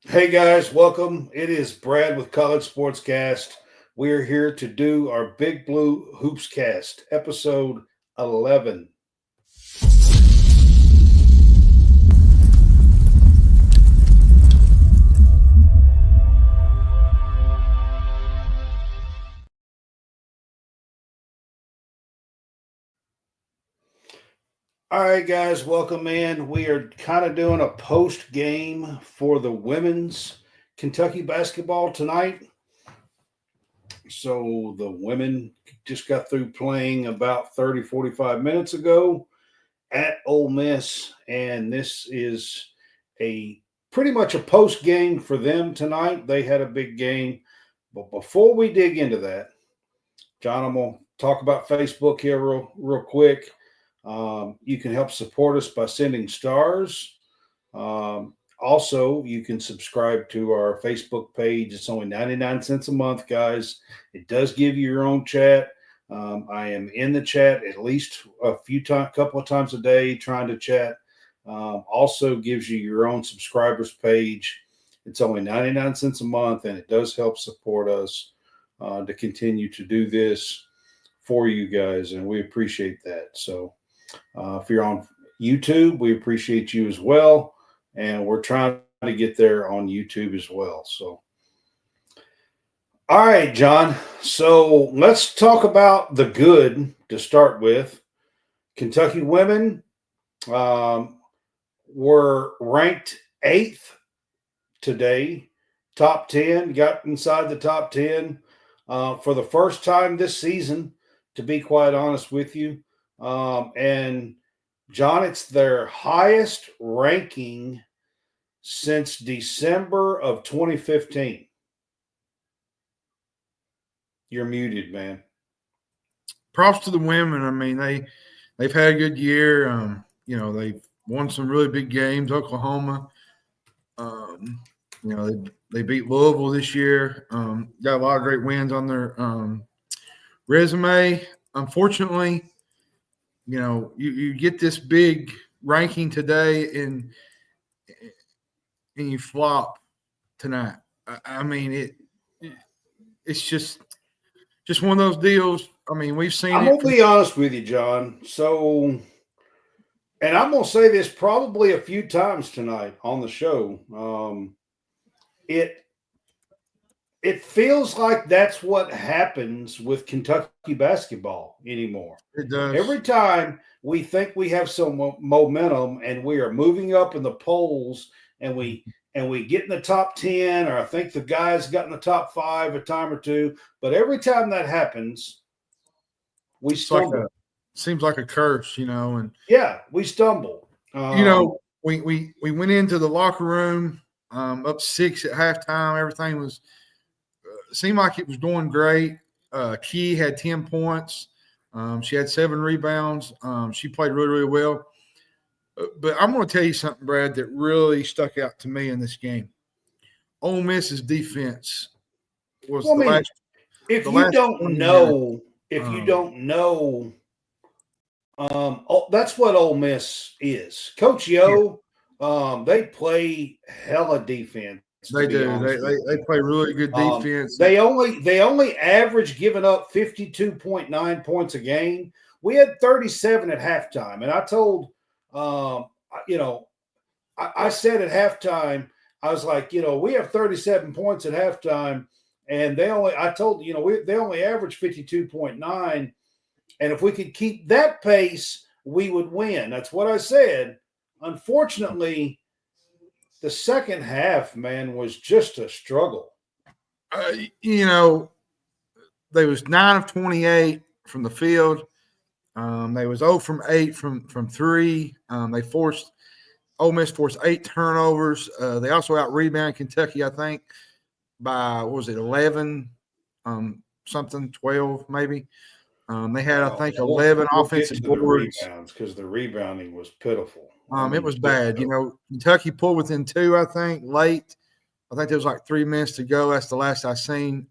Hey guys, welcome. It is Brad with College SportsCast. We are here to do our Big Blue HoopsCast, episode 11. All right, guys, welcome in. We are kind of doing a post game for the women's Kentucky basketball tonight. So the women just got through playing about 30, 45 minutes ago at Ole Miss, and this is a pretty much a post game for them tonight. They had a big game, but before we dig into that, John, I'm gonna talk about Facebook here real quick. You can help support us by sending stars. Also, you can subscribe to our Facebook page. It's only 99 cents a month, guys. It does give you your own chat. I am in the chat at least couple of times a day, trying to chat. Also gives you your own subscribers page. It's only 99 cents a month, and it does help support us to continue to do this for you guys, and we appreciate that. So, if you're on YouTube, we appreciate you as well, and we're trying to get there on YouTube as well. So, all right, John. So let's talk about the good to start with. Kentucky women um, were ranked eighth today, top 10, got inside the top 10 for the first time this season, to be quite honest with you. And, John, it's their highest ranking since December of 2015. You're muted, man. Props to the women. I mean, they've had a good year. They've won some really big games. Oklahoma. Um, they beat Louisville this year. Got a lot of great wins on their resume. Unfortunately, you get this big ranking today and you flop tonight. I mean it's just one of those deals. I mean, we've seen I'm it. gonna be honest with you, John. So, and I'm gonna say this probably a few times tonight on the show. It it feels like that's what happens with Kentucky basketball anymore. It does. Every time we think we have some momentum and we are moving up in the polls and we get in the top 10, or I think the guys got in the top 5 a time or two, but every time that happens, we It's like stumble. seems like a curse, and Yeah, we stumble. we went into the locker room up 6 at halftime. Everything was seemed like it was doing great. Key had 10 points. She had 7 rebounds. She played really, really well. But I'm going to tell you something, Brad, that really stuck out to me in this game. Ole Miss's defense was Well, I mean, if the you last don't 20 minutes. know, if you don't know, that's what Ole Miss is. Coach Yeah, Yo, they play hella defense. To they be do. honest with They you, play really good defense. they only average giving up 52.9 points a game. We had 37 at halftime, and I told, um, you know, I said at halftime, I was like, we have 37 points at halftime, and I told they only average 52.9, and if we could keep that pace, we would win. That's what I said. Unfortunately, the second half, man, was just a struggle. Uh, you know, they was 9 of 28 from the field. They was 0 from 8 from 3. Ole Miss forced 8 turnovers. They also out rebounded Kentucky, I think, by what was it, 11, something, 12 maybe. They had, I Well, think, we'll 11 we'll get offensive to the boards. rebounds because the rebounding was pitiful. I It mean, was just bad. pitiful. Kentucky pulled within 2, I think, late. I think there was like 3 minutes to go. That's the last I seen.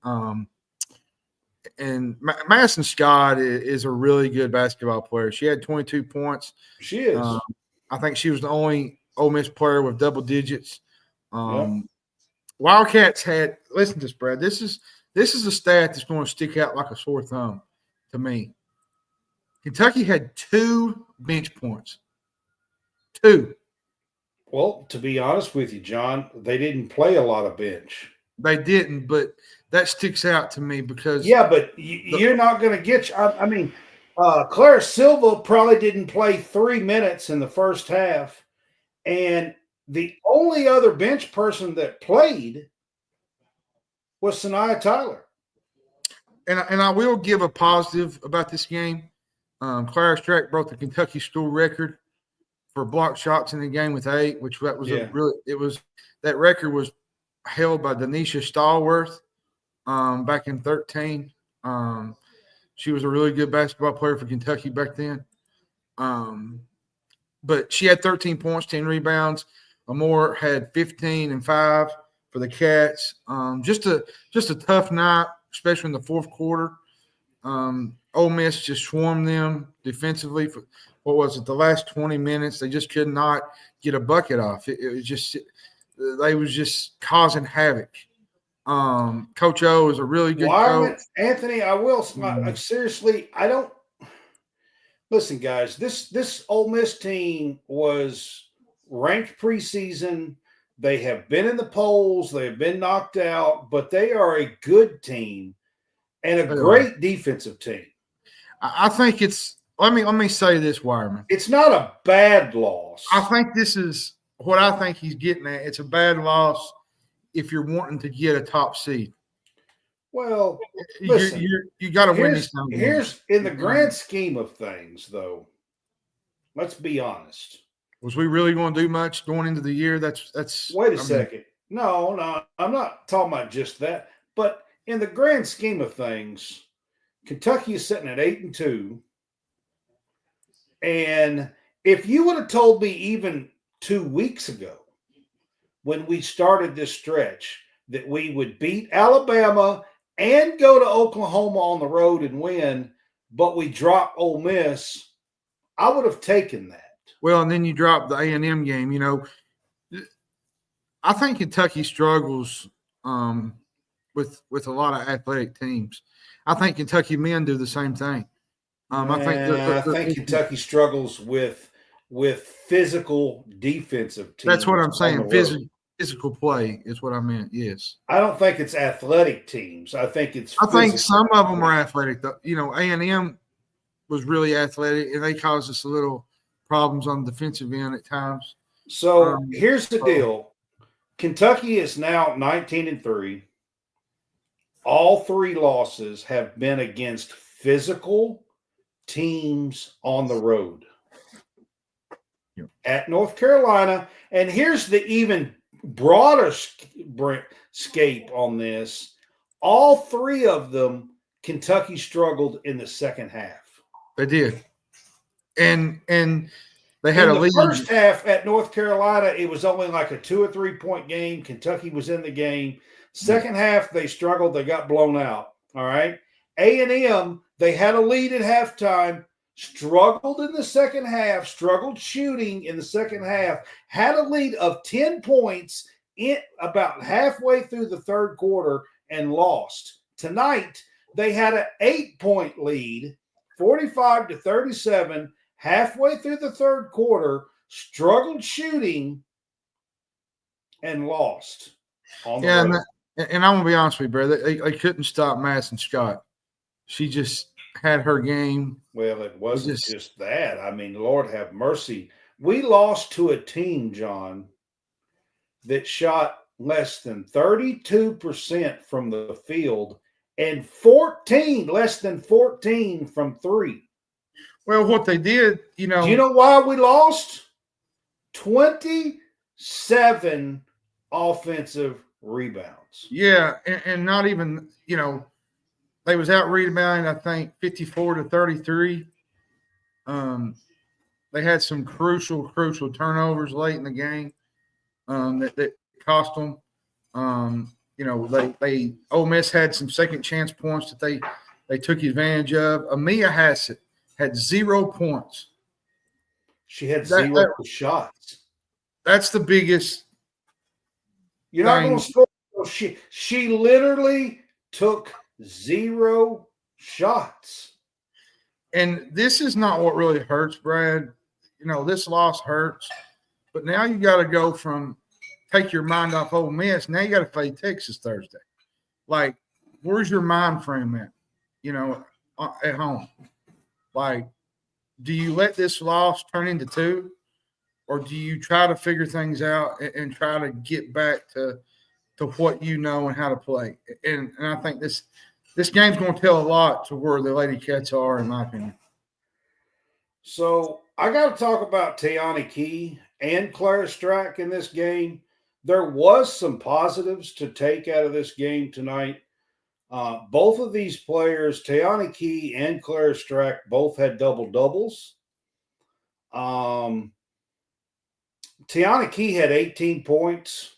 And Madison Scott is a really good basketball player. She had 22 points. She is. Um, I think she was the only Ole Miss player with double digits. Yep. Um, Wildcats had – listen to this, Brad. This is a stat that's going to stick out like a sore thumb to me. Kentucky had 2 bench points. 2. Well, to be honest with you, John, they didn't play a lot of bench. They didn't, but that sticks out to me because – yeah, but you're not going to get – Clara Silva probably didn't play 3 minutes in the first half, and the only other bench person that played was Sanaya Tyler. And I will give a positive about this game. Clara Strack broke the Kentucky school record for block shots in the game with 8, which that was that record was held by Denisha Stallworth back in 2013. She was a really good basketball player for Kentucky back then. But she had 13 points, 10 rebounds. Amore had 15 and 5 for the Cats. Just a tough night, especially in the fourth quarter. Ole Miss just swarmed them defensively for the last 20 minutes. They just could not get a bucket off. It was just they was just causing havoc. Coach O is a really good coach. Anthony, I will seriously. I don't listen, guys. This Ole Miss team was ranked preseason. They have been in the polls. They have been knocked out, but they are a good team and a great defensive team. I think it's. Let me say this, Wireman. It's not a bad loss. I think this is what I think he's getting at. It's a bad loss if you're wanting to get a top seed. Well, listen, you got to win this game. Here's in the grand scheme of things, though. Let's be honest. Was we really going to do much going into the year? That's. Wait a second. No, I'm not talking about just that. But in the grand scheme of things, Kentucky is sitting at 8-2. And if you would have told me even 2 weeks ago when we started this stretch that we would beat Alabama and go to Oklahoma on the road and win, but we drop Ole Miss, I would have taken that. Well, and then you drop the A&M game. You know, I think Kentucky struggles with a lot of athletic teams. I think Kentucky men do the same thing. I think Kentucky struggles with physical defensive teams. That's what I'm saying. Physical play is what I meant. Yes. I don't think it's athletic teams. I think some of them are athletic. You know, A&M was really athletic, and they caused us a little problems on the defensive end at times. So here's the deal: Kentucky is now 19-3. All 3 losses have been against physical teams on the road. Yep. At North Carolina. And here's the even broader scape on this. All 3 of them, Kentucky struggled in the second half. They did. And they had a lead. In the first half at North Carolina, it was only like a 2 or 3 point game. Kentucky was in the game. Second half, they struggled. They got blown out. All right. A&M, they had a lead at halftime, struggled in the second half, struggled shooting in the second half, had a lead of 10 points in about halfway through the third quarter and lost. Tonight, they had an 8-point lead, 45-37, halfway through the third quarter, struggled shooting, and lost. And I'm going to be honest with you, brother. They couldn't stop Madison Scott. She just had her game. Well, it wasn't just that. I mean, Lord have mercy. We lost to a team, John, that shot less than 32% from the field and less than 14 from 3. Well, what they did, Do you know why we lost? 27 offensive rebounds. Yeah, and not even, they was out rebounding, I think, 54-33. They had some crucial turnovers late in the game that cost them. Ole Miss had some second chance points that they took advantage of. Amia Hassett had 0 points. She had 0 shots. That's the biggest. You're not going to score She literally took 0 shots. And this is not what really hurts, Brad. This loss hurts, but now you got to go from take your mind off Ole Miss. Now you got to play Texas Thursday. Like, where's your mind frame at? At home. Like, do you let this loss turn into 2, or do you try to figure things out and try to get back to what you know and how to play? And I think this game's going to tell a lot to where the Lady Cats are, in my opinion. So I got to talk about Tiana Key and Clara Strack in this game. There was some positives to take out of this game tonight. Both of these players, Tiana Key and Clara Strack, both had double-doubles. Tiana Key had 18 points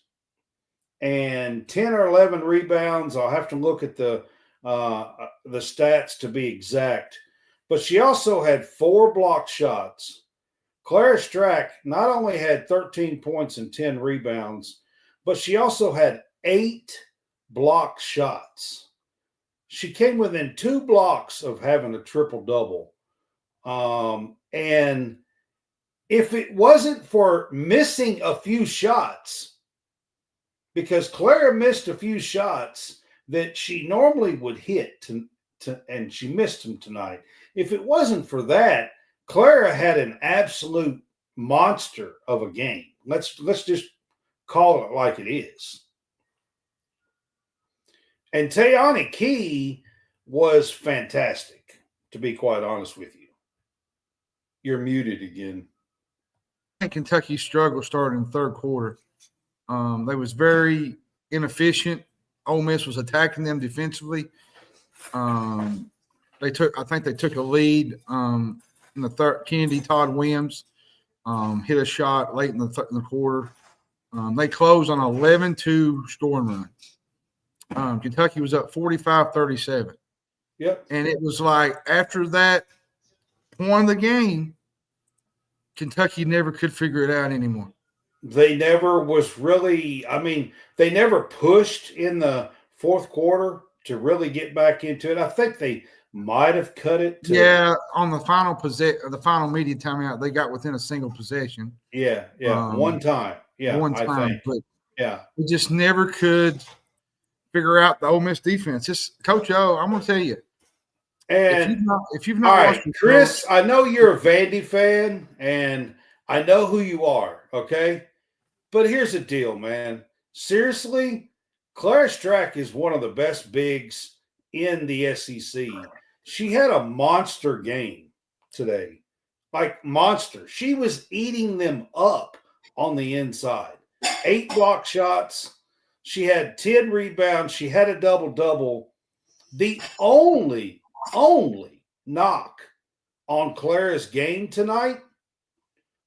and 10 or 11 rebounds. I'll have to look at the stats to be exact. But she also had 4 block shots. Clara Strack not only had 13 points and 10 rebounds, but she also had 8 block shots. She came within 2 blocks of having a triple-double. And if it wasn't for missing a few shots, because Clara missed a few shots that she normally would hit, and she missed them tonight. If it wasn't for that, Clara had an absolute monster of a game. Let's just call it like it is. And Tiana Key was fantastic, to be quite honest with you. You're muted again. I think Kentucky's struggle started in the third quarter. They was very inefficient. Ole Miss was attacking them defensively. I think they took a lead in the third. Kennedy Todd Williams hit a shot late in the quarter. They closed on an 11-2 scoring run. Kentucky was up 45-37. Yep. And it was like after that point of the game, Kentucky never could figure it out anymore. They never they never pushed in the fourth quarter to really get back into it. I think they might have cut it. On the final media timeout, they got within a single possession. Yeah. One time. Yeah. But we just never could figure out the Ole Miss defense. Just Coach O, I'm going to tell you. And if you've not watched Chris, I know you're a Vandy fan, and I know who you are, okay? But here's the deal, man. Seriously, Clara Strack is one of the best bigs in the SEC. She had a monster game today. Like monster. She was eating them up on the inside. 8 block shots. She had 10 rebounds. She had a double-double. The only knock on Clara's game tonight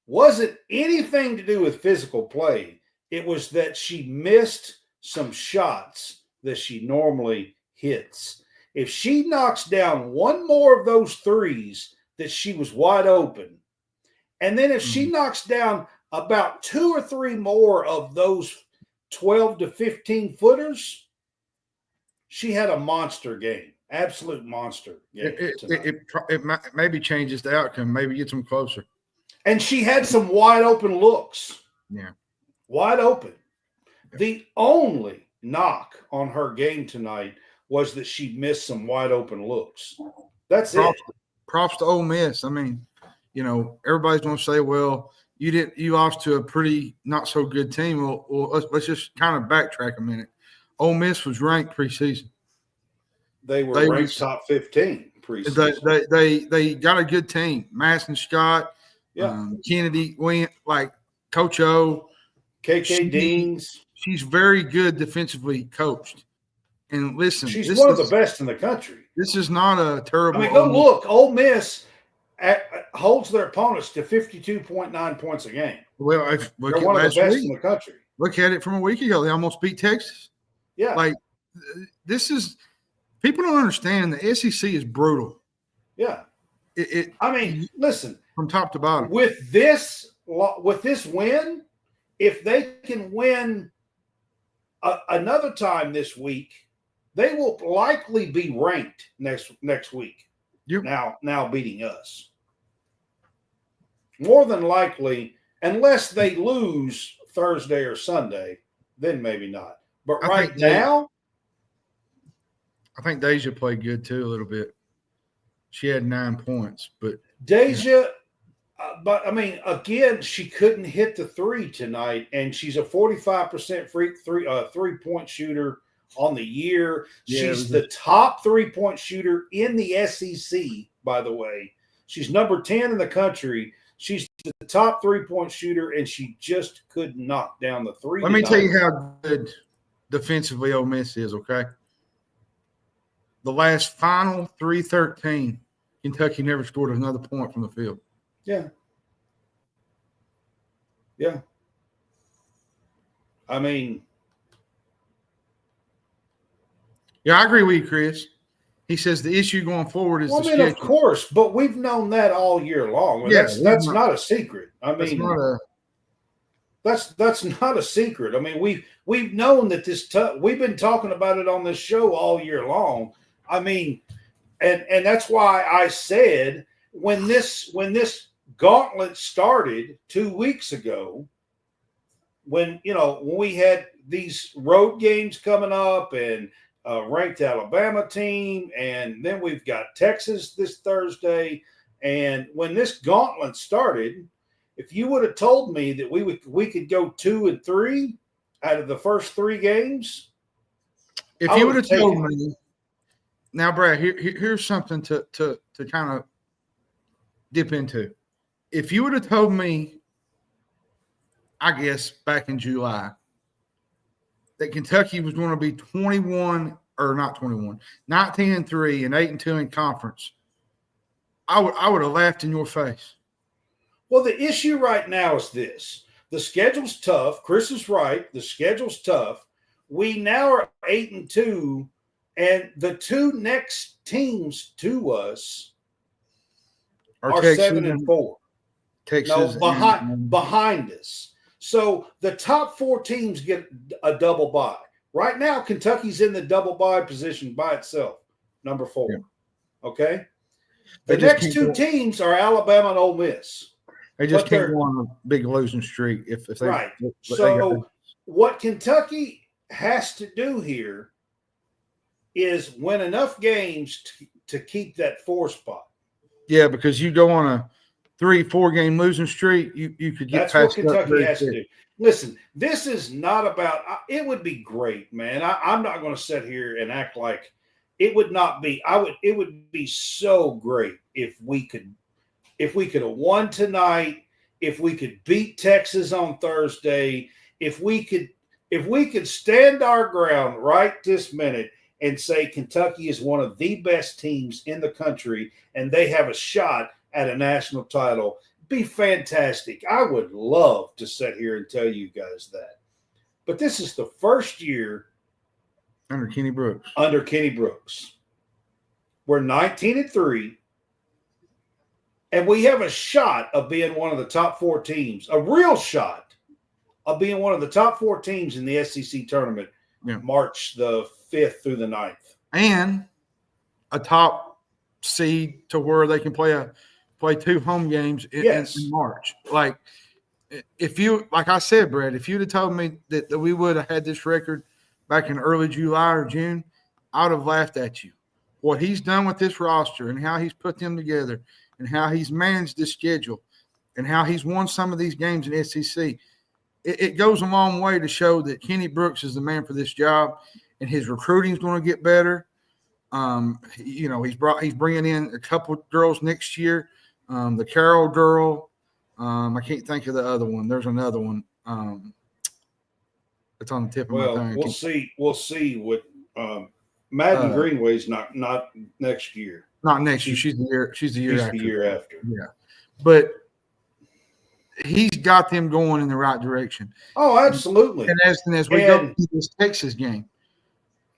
wasn't anything to do with physical play. It was that she missed some shots that she normally hits. If she knocks down one more of those threes that she was wide open, and then if she knocks down about 2 or 3 more of those 12 to 15 footers, she had a monster game. Absolute monster game. It maybe changes the outcome. Maybe gets them closer. And she had some wide open looks. Yeah. Wide open. The only knock on her game tonight was that she missed some wide open looks. That's it. Props to Ole Miss. I mean, everybody's going to say, well, you lost to a pretty not so good team. Well, let's just kind of backtrack a minute. Ole Miss was ranked preseason. They were ranked top 15 preseason. They got a good team. Madison Scott, Kennedy went like Coach O, KK Deans. She's very good defensively coached. And listen, she's one of the best in the country. This is not a terrible. I mean, go look. Ole Miss holds their opponents to 52.9 points a game. Well, they're one of the best in the country. Look at it from a week ago. They almost beat Texas. Yeah. Like, this is – people don't understand the SEC is brutal. Yeah. Listen. From top to bottom. With this win, if they can win another time this week, they will likely be ranked next week. Yep. Now beating us. More than likely, unless they lose Thursday or Sunday, then maybe not. But right now, I think Deja played good too a little bit. She had 9 points, but Deja, but I mean, again, she couldn't hit the three tonight, and she's a 45% three-point shooter on the year. Yeah, she's the top 3-point shooter in the SEC, by the way. She's number 10 in the country. She's the top 3-point shooter, and she just could knock down the three. Let me tell you how good defensively Ole Miss is, okay? The last final 3-13, Kentucky never scored another point from the field. Yeah. Yeah. I mean. Yeah, I agree with you, Chris. He says the issue going forward is the schedule. Of course, but we've known that all year long. Well, yeah, that's not a secret. I mean, that's not a secret. I mean, we've known that we've been talking about it on this show all year long. I mean, and that's why I said when this gauntlet started 2 weeks ago, when we had these road games coming up and ranked Alabama team, and then we've got Texas this Thursday. And when this gauntlet started, if you would have told me that we could go 2-3 out of the first 3 games, if you would have told me. Now, Brad, here's something to kind of dip into. If you would have told me, I guess back in July, that Kentucky was going to be 19-3 and 8-2 in conference, I would have laughed in your face. Well, the issue right now is this. The schedule's tough. Chris is right. The schedule's tough. We now are 8-2, and the 2 next teams to us are 7-4. Texas behind us. So the top 4 teams get a double bye. Right now, Kentucky's in the double bye position by itself, number 4. Yeah. Okay? The next 2 teams are Alabama and Ole Miss. They just can't go on a big losing streak if they right. So what Kentucky has to do here is win enough games to keep that 4 spot. Yeah, because you go on a 3-4 game losing streak, you could get past. That's what Kentucky has to do. Listen, this is not about – it would be great, man. I'm not going to sit here and act like it would not be – it would be so great if we could have won tonight, if we could beat Texas on Thursday, if we could stand our ground right this minute and say Kentucky is one of the best teams in the country and they have a shot at a national title, be fantastic. I would love to sit here and tell you guys that. But this is the first year under Kenny Brooks. We're 19-3, and we have a shot of being one of the top 4 teams, a real shot of being one of the top 4 teams in the SEC tournament, March the 5th through the 9th. And a top seed to where they can play 2 home games in March. Like I said, Brad, if you'd have told me that we would have had this record back in early July or June, I would have laughed at you. What he's done with this roster and how he's put them together and how he's managed this schedule and how he's won some of these games in SEC, it goes a long way to show that Kenny Brooks is the man for this job, and his recruiting is going to get better. He's bringing in a couple girls next year. The Carroll girl, I can't think of the other one. There's another one. It's on the tip of my tongue. We'll see what Madden Greenway's not next year. Not next year. She's the year after. Yeah, but he's got them going in the right direction. Oh, absolutely. And as we go to this Texas game,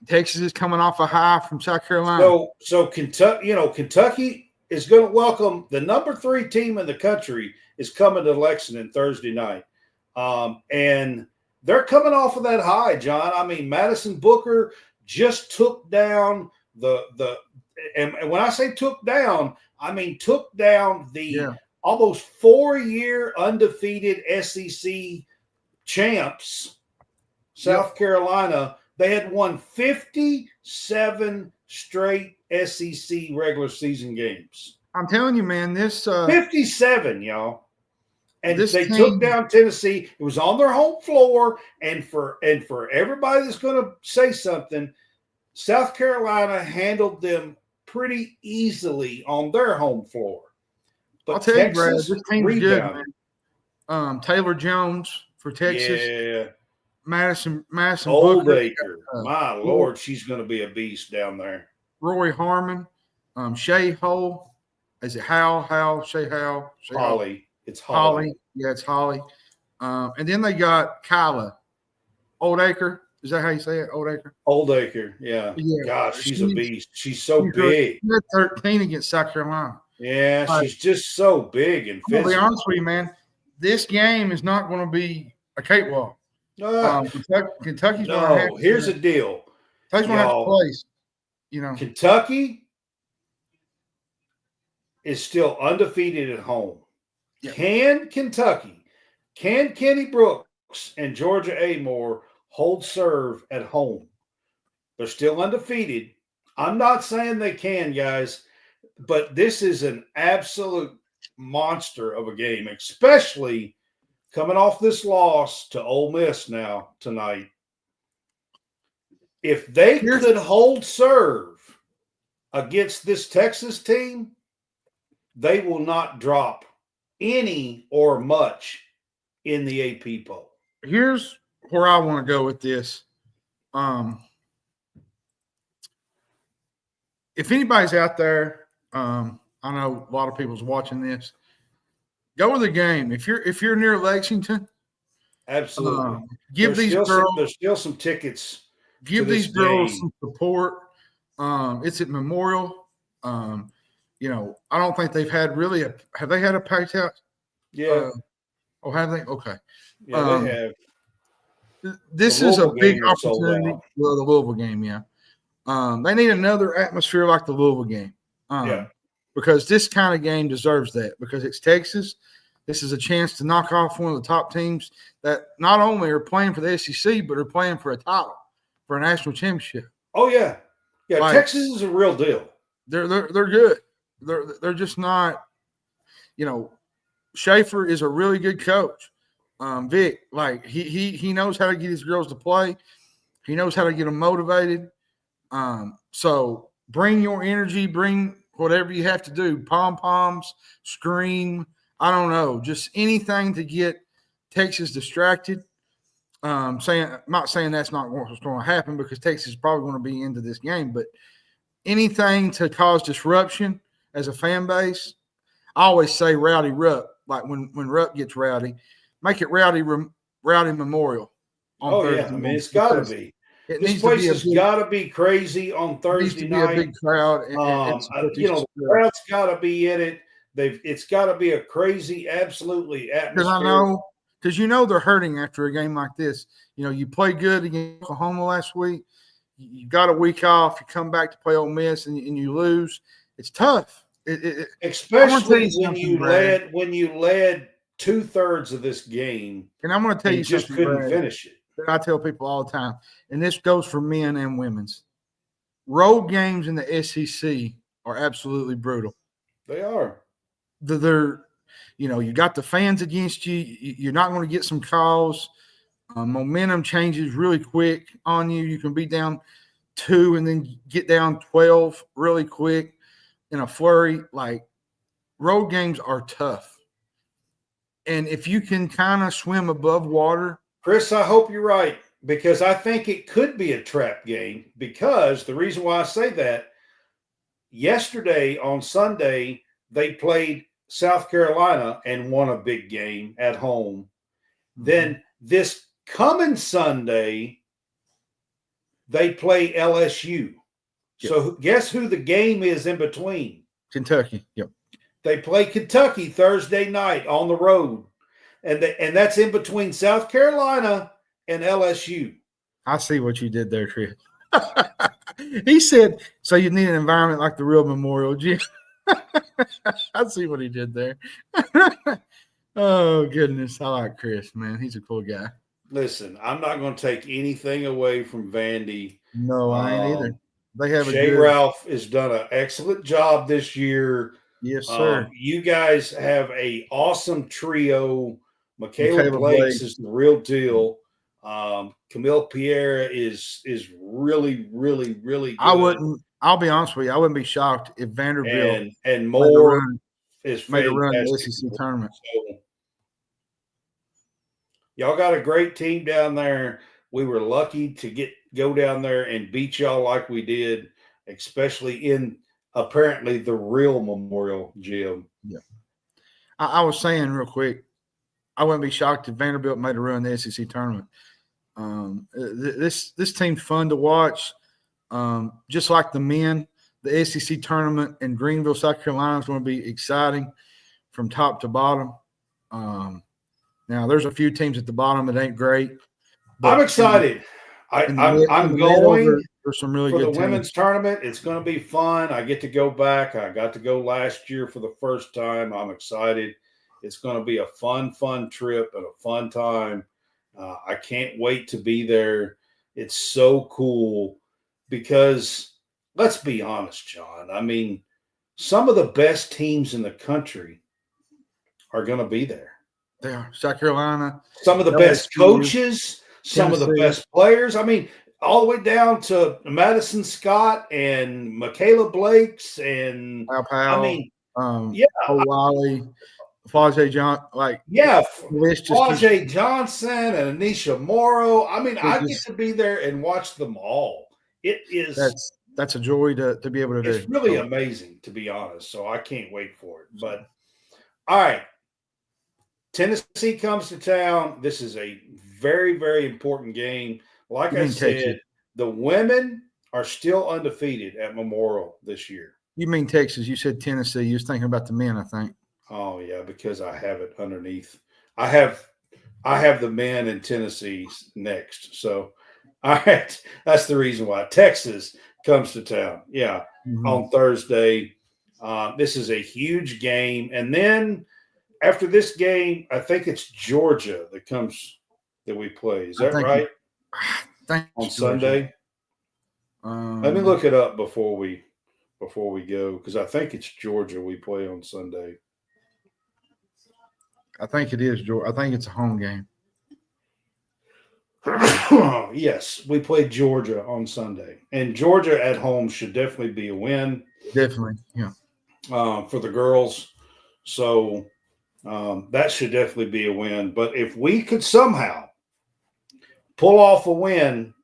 Texas is coming off a high from South Carolina. So Kentucky is going to welcome the number 3 team in the country is coming to Lexington Thursday night. And they're coming off of that high, John. I mean, Madison Booker just took down and when I say took down, I mean took down the almost 4-year undefeated SEC champs, South Carolina. They had won 57 straight SEC regular season games. I'm telling you, man, this 57, y'all. And they took down Tennessee. It was on their home floor. And for everybody that's going to say something, South Carolina handled them pretty easily on their home floor. But I'll tell you, Brad, this team's rebounded. good, man. Taylor Jones for Texas. Yeah. Madison Old Booker. Acre. My Lord, she's going to be a beast down there. Roy Harmon. Shea Hull. Is it Shea Howell? Holly. It's Holly. Yeah, it's Holly. And then they got Kyla. Old Acre. Is that how you say it? Old Acre? Old Acre, yeah. Gosh, she's a beast. She's so big. She's 13 against South Carolina. Yeah, she's just so big and physical. I'll be honest with you, man. This game is not going to be a cakewalk. Kentucky's going to have to. Here's the deal. Kentucky's going to have to place. Kentucky is still undefeated at home. Yeah. Can Kenny Brooks and Georgia Amore hold serve at home? They're still undefeated. I'm not saying they can, guys, but this is an absolute monster of a game, especially coming off this loss to Ole Miss now tonight. If they could hold serve against this Texas team, they will not drop any or much in the AP poll. Here's where I want to go with this. If anybody's out there, I know a lot of people's watching this. Go to the game. If you're near Lexington, absolutely. There's still some tickets. Give these girls some support. It's at Memorial. I don't think they've had really have they had a packed house? Yeah. Have they? Okay. Yeah, they have. This is a big opportunity. Well, the Louisville game, yeah. They need another atmosphere like the Louisville game. Because this kind of game deserves that. Because it's Texas. This is a chance to knock off one of the top teams that not only are playing for the SEC, but are playing for a title, for a national championship. Oh yeah, yeah. Texas is a real deal. They're good. They're just not. Schaefer is a really good coach. Vic, he knows how to get his girls to play. He knows how to get them motivated. So bring your energy, bring whatever you have to do, pom-poms, scream, I don't know, just anything to get Texas distracted. Not saying that's not what's going to happen because Texas is probably going to be into this game, but anything to cause disruption as a fan base. I always say rowdy Rupp, like when Rupp gets rowdy, make it rowdy Memorial. Thursday. I mean, it's got to be. This place has got to be crazy on Thursday night. A big crowd. The crowd's got to be in it. It's got to be a crazy, absolutely atmosphere. Because they're hurting after a game like this. You play good against Oklahoma last week. You got a week off. You come back to play Ole Miss and you lose. It's tough. Especially when you led 2/3 of this game. And I'm going to tell you just something, couldn't finish it. That I tell people all the time, and this goes for men and women's. Road games in the SEC are absolutely brutal. They are. You got the fans against you. You're not going to get some calls. Momentum changes really quick on you. You can be down 2 and then get down 12 really quick in a flurry. Like, road games are tough. And if you can kind of swim above water. Chris, I hope you're right, because I think it could be a trap game. Because the reason why I say that, yesterday on Sunday, they played South Carolina and won a big game at home. Mm-hmm. Then this coming Sunday, they play LSU. Yep. So guess who the game is in between? Kentucky. Yep. They play Kentucky Thursday night on the road. And that's in between South Carolina and LSU. I see what you did there, Chris. He said, so you need an environment like the real Memorial Gym. I see what he did there. Oh, goodness. I like Chris, man. He's a cool guy. Listen, I'm not going to take anything away from Vandy. No, I ain't either. They have a Shay good – Ralph has done an excellent job this year. yes, sir. You guys have a awesome trio. Michaela Blake is the real deal. Camille Pierre is really, really, really good. I'll be honest with you, I wouldn't be shocked if Vanderbilt and Moore made a run in the SEC tournament. So, y'all got a great team down there. We were lucky to go down there and beat y'all like we did, especially in apparently the real Memorial Gym. Yeah. I was saying real quick, I wouldn't be shocked if Vanderbilt made a run in the SEC tournament. This team's fun to watch. Just like the men, the SEC tournament in Greenville, South Carolina is going to be exciting from top to bottom. Now, there's a few teams at the bottom that ain't great. I'm excited. I'm going for some really for good the teams. Women's tournament. It's going to be fun. I get to go back. I got to go last year for the first time. I'm excited. It's going to be a fun trip and a fun time. I can't wait to be there. It's so cool because let's be honest, John. I mean, some of the best teams in the country are going to be there. They are. South Carolina. Some of the best coaches, some of the best players. I mean, all the way down to Madison Scott and Michaela Blakes and I mean, O'Reilly, Flajay Johnson and Anisha Morrow. I mean, I get to be there and watch them all. It is that's a joy to be able to do. It's really amazing, to be honest. So I can't wait for it. But all right. Tennessee comes to town. This is a very, very important game. Like I said, the women are still undefeated at Memorial this year. You mean Texas? You said Tennessee. You was thinking about the men, I think. Oh yeah, because I have it underneath. I have the men in Tennessee next. So, all right, that's the reason why Texas comes to town. Yeah, on Thursday. This is a huge game, and then after this game, I think it's Georgia that we play. Is that right? On Sunday. Let me look it up before we go, because I think it's Georgia we play on Sunday. I think it is Georgia. I think it's a home game. Yes, we play Georgia on Sunday, and Georgia at home should definitely be a win. Definitely, yeah. For the girls, so that should definitely be a win. But if we could somehow pull off a win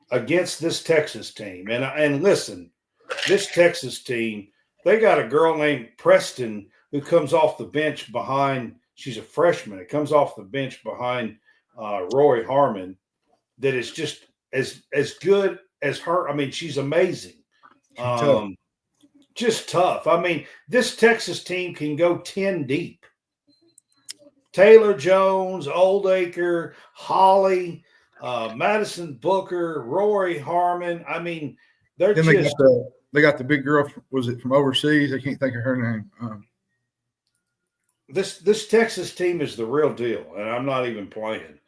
against this Texas team, and listen, this Texas team, they got a girl named Preston who comes off the bench behind. She's a freshman. It comes off the bench behind Roy Harmon. That is just as good as her. I mean, she's amazing. Just tough. I mean, this Texas team can go 10 deep. Taylor Jones, Oldacre, Holly, Madison Booker, Rory Harmon. I mean, they got the big girl. Was it from overseas? I can't think of her name. This Texas team is the real deal, and I'm not even playing.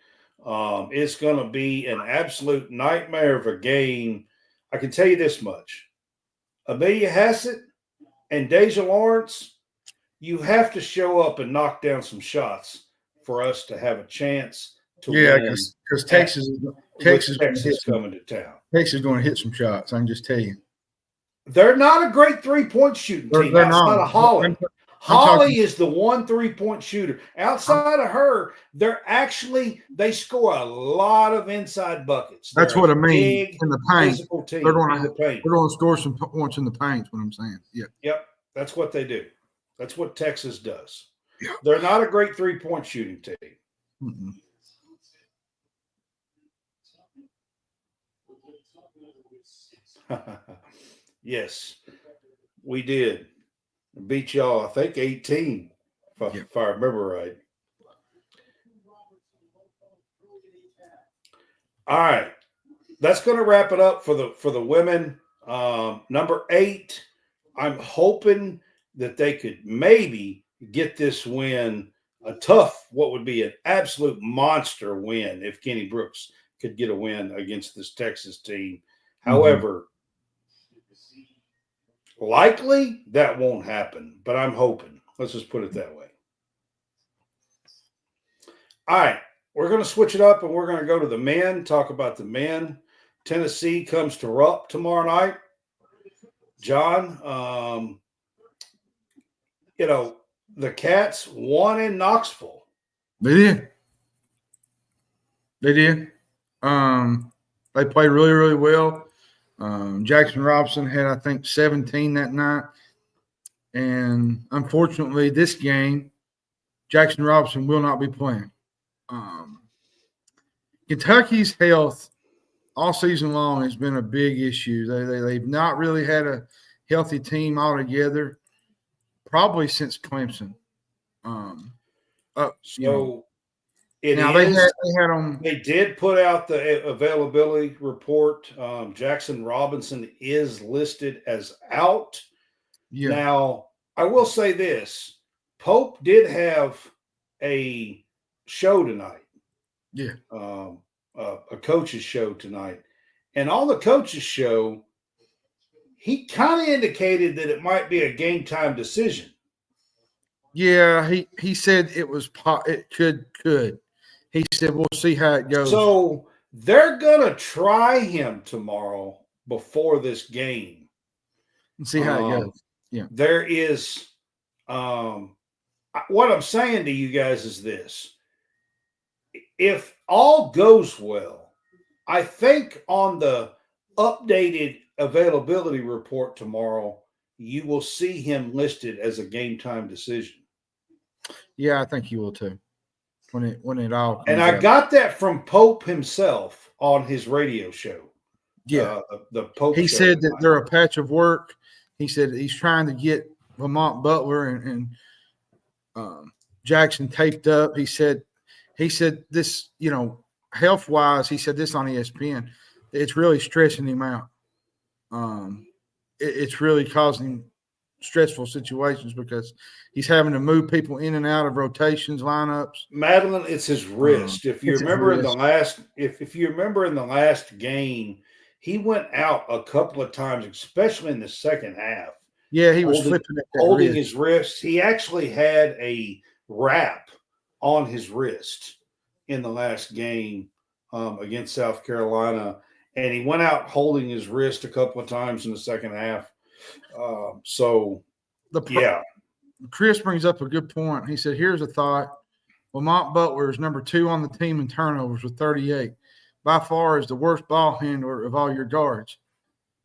It's going to be an absolute nightmare of a game. I can tell you this much. Amelia Hassett and Deja Lawrence, you have to show up and knock down some shots for us to have a chance to win. Yeah, because Texas coming to town. Texas is going to hit some shots, I can just tell you. They're not a great three-point shooting team outside of Holly. Holly is the one 3-point shooter. Outside of her, they score a lot of inside buckets. That's what I mean. In the paint, they're going to score some points in the paint. What I'm saying. Yeah. Yep. That's what they do. That's what Texas does. Yeah. They're not a great 3-point shooting team. Mm-mm. Yes, we did. Beat y'all, I think, 18, if I remember right. All right. That's going to wrap it up for the women. Number 8, I'm hoping that they could maybe get this win, a tough, what would be an absolute monster win if Kenny Brooks could get a win against this Texas team. However, likely that won't happen, but I'm hoping. Let's just put it that way. All right. We're going to switch it up and we're going to go to the men, talk about the men. Tennessee comes to Rupp tomorrow night. John, the Cats won in Knoxville. They did. They did. They played really, really well. Jackson Robinson had, I think, 17 that night. And unfortunately, this game, Jackson Robinson will not be playing. Kentucky's health all season long has been a big issue. They've not really had a healthy team altogether, probably since Clemson. They did put out the availability report. Jackson Robinson is listed as out. Yeah. Now, I will say this. Pope did have a show tonight. Yeah. A coach's show tonight. And on the coach's show, he kind of indicated that it might be a game time decision. Yeah, he said it could. He said we'll see how it goes. So they're gonna try him tomorrow before this game and see how it goes. Yeah, there is. What I'm saying to you guys is this: if all goes well, I think on the updated availability report tomorrow, you will see him listed as a game time decision. Yeah, I think you will too. When it all and I got that from Pope himself on his radio show. Yeah, the Pope. He said that they're a patch of work. He said he's trying to get Lamont Butler and Jackson taped up. He said this, health wise. He said this on ESPN. It's really stressing him out. It's really causing stressful situations because he's having to move people in and out of rotations, lineups. Madeline, it's his wrist. If you remember in the last game, he went out a couple of times, especially in the second half. Yeah, he was holding his wrist. He actually had a wrap on his wrist in the last game against South Carolina, and he went out holding his wrist a couple of times in the second half. Chris brings up a good point. He said, here's a thought. Lamont Butler is number 2 on the team in turnovers with 38. By far is the worst ball handler of all your guards.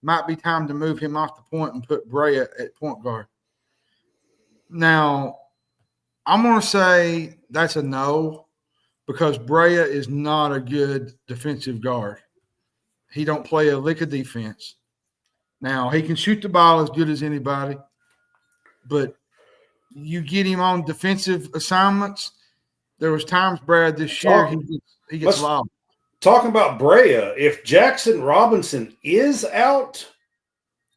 Might be time to move him off the point and put Brea at point guard. Now, I'm going to say that's a no because Brea is not a good defensive guard. He don't play a lick of defense. Now, he can shoot the ball as good as anybody, but you get him on defensive assignments. There was times, Brad, this year he gets lost. Talking about Brea, if Jackson Robinson is out,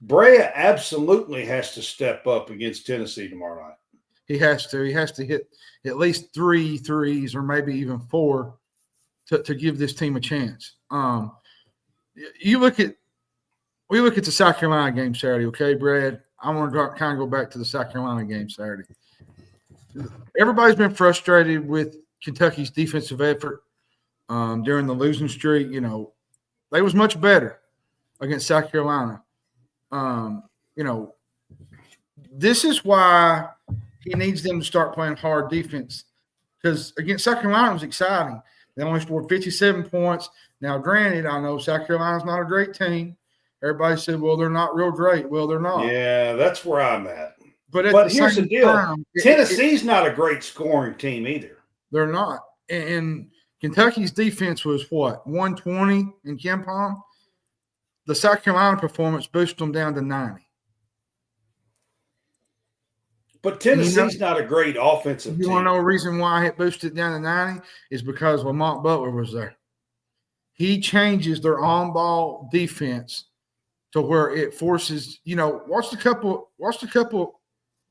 Brea absolutely has to step up against Tennessee tomorrow night. He has to. He has to hit at least 3 threes or maybe even 4 to give this team a chance. We look at the South Carolina game Saturday, okay, Brad? I want to kind of go back to the South Carolina game Saturday. Everybody's been frustrated with Kentucky's defensive effort during the losing streak. They was much better against South Carolina. This is why he needs them to start playing hard defense because against South Carolina it was exciting. They only scored 57 points. Now, granted, I know South Carolina's not a great team. Everybody said, well, they're not real great. Well, they're not. Yeah, that's where I'm at. But here's the deal. Tennessee's not a great scoring team either. They're not. And Kentucky's defense was what, 120 in KenPom? The South Carolina performance boosted them down to 90. But Tennessee's not a great offensive team. You want to know a reason why it boosted down to 90 is because Lamont Butler was there. he changes their on-ball defense to where it forces, watch the couple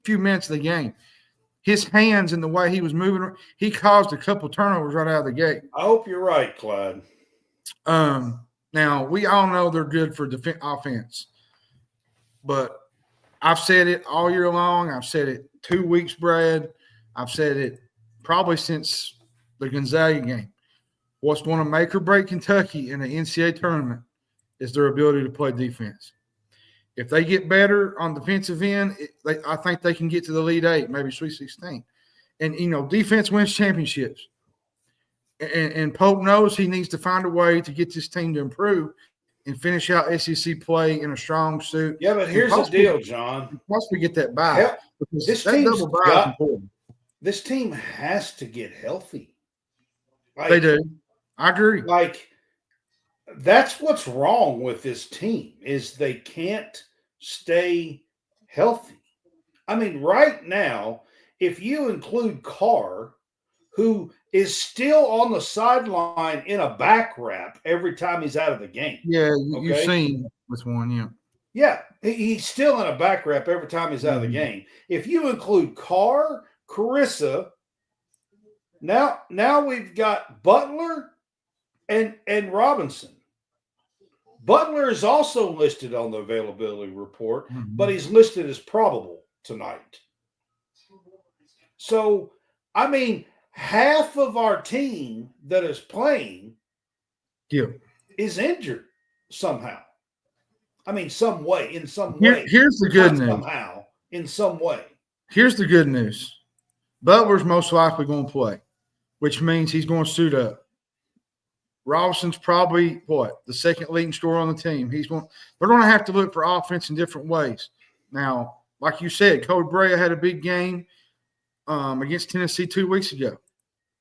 few minutes of the game. His hands and the way he was moving, he caused a couple turnovers right out of the gate. I hope you're right, Clyde. Now, we all know they're good for offense, but I've said it all year long. I've said it 2 weeks, Brad. I've said it probably since the Gonzaga game. What's going to make or break Kentucky in the NCAA tournament is their ability to play defense. If they get better on defensive end, I think they can get to the Elite Eight, maybe Sweet 16. And, defense wins championships. And Pope knows he needs to find a way to get this team to improve and finish out SEC play in a strong suit. Yeah, but here's the deal, John. Once we get that bye, this team has to get healthy. They do. I agree. That's what's wrong with this team is they can't stay healthy. I mean, right now, if you include Carr, who is still on the sideline in a back wrap every time he's out of the game. Yeah, you've seen this one, yeah. Yeah, he's still in a back wrap every time he's out of the game. If you include Carr, Carissa, now we've got Butler and Robinson. Butler is also listed on the availability report, but he's listed as probable tonight. So, I mean, half of our team that is playing is injured somehow. I mean, in some way. Here's the good news. Somehow, in some way. Here's the good news. Butler's most likely going to play, which means he's going to suit up. Robinson's probably the second leading scorer on the team. They're going to have to look for offense in different ways. Now, like you said, Kobe Bryant had a big game against Tennessee 2 weeks ago.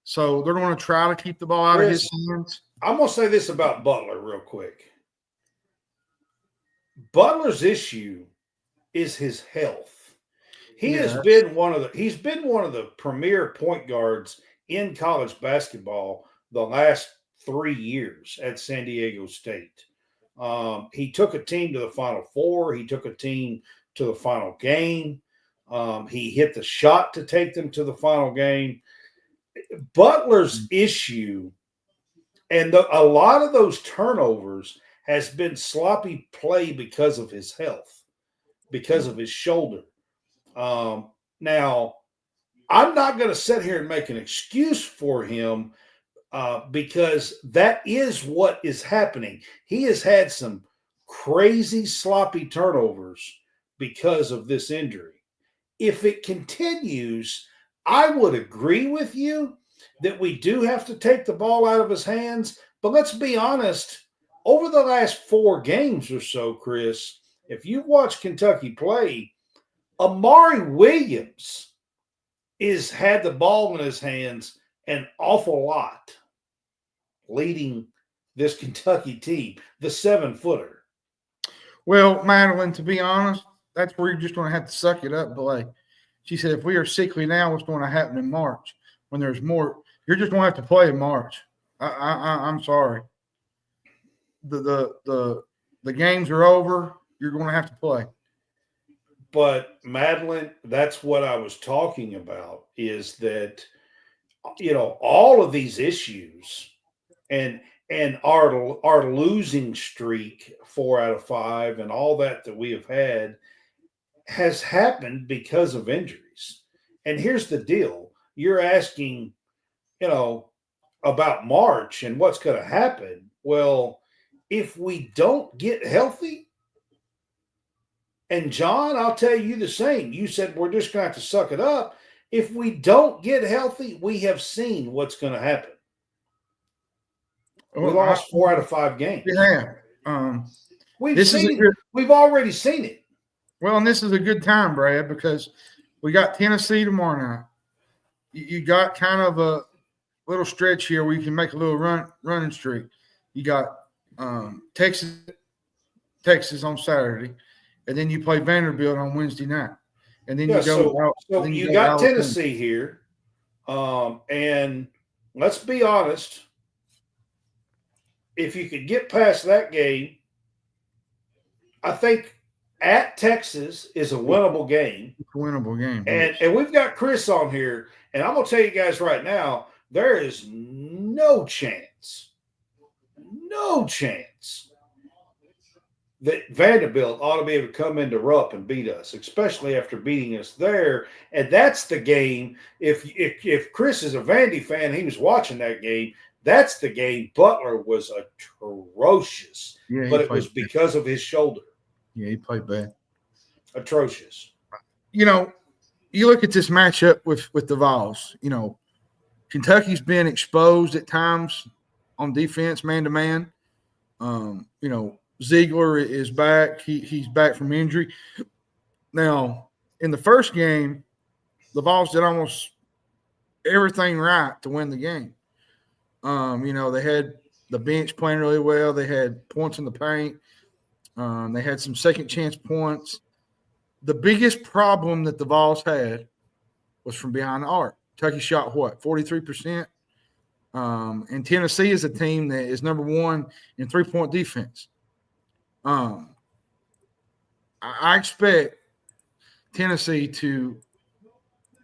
So they're going to try to keep the ball out of his hands. I'm going to say this about Butler real quick. Butler's issue is his health. He's been one of the premier point guards in college basketball the last 3 years at San Diego State. He took a team to the Final Four. He took a team to the final game. He hit the shot to take them to the final game. Butler's issue, and a lot of those turnovers has been sloppy play because of his health, because of his shoulder. Now, I'm not going to sit here and make an excuse for him because that is what is happening. He has had some crazy sloppy turnovers because of this injury. If it continues, I would agree with you that we do have to take the ball out of his hands. But let's be honest, over the last 4 games or so, Chris, if you've watched Kentucky play, Amari Williams has had the ball in his hands an awful lot, leading this Kentucky team, the 7-footer. Well, Madeline, to be honest, that's where you're just going to have to suck it up, boy. She said, if we are sickly now, what's going to happen in March? When there's more, you're just going to have to play in March. I'm sorry. The games are over. You're going to have to play. But, Madeline, that's what I was talking about, is that, all of these issues and our losing streak, 4 out of 5, and all that we have had has happened because of injuries. And here's the deal. You're asking, about March and what's going to happen. Well, if we don't get healthy, and John, I'll tell you the same. You said we're just going to have to suck it up. If we don't get healthy, we have seen what's going to happen. We lost 4 out of 5 games. Yeah. We've already seen it. Well, and this is a good time, Brad, because we got Tennessee tomorrow night. You got kind of a little stretch here where you can make a little running streak. You got Texas on Saturday, and then you play Vanderbilt on Wednesday night. And then you got Tennessee here. And let's be honest, if you could get past that game, I think at Texas is a winnable game. It's a winnable game. And we've got Chris on here, and I'm going to tell you guys right now, there is no chance that Vanderbilt ought to be able to come into Rupp and beat us, especially after beating us there. And that's the game. If Chris is a Vandy fan, he was watching that game. That's the game. Butler was atrocious, but it was because of his shoulder. Yeah, he played bad. Atrocious. You know, you look at this matchup with the Vols. You know, Kentucky's been exposed at times on defense, man-to-man. You know, Ziegler is back. He's back from injury. Now, in the first game, the Vols did almost everything right to win the game. You know, they had the bench playing really well. They had points in the paint. They had some second chance points. The biggest problem that the Vols had was from behind the arc. Kentucky shot what, 43%? And Tennessee is a team that is number one in three-point defense. I expect Tennessee to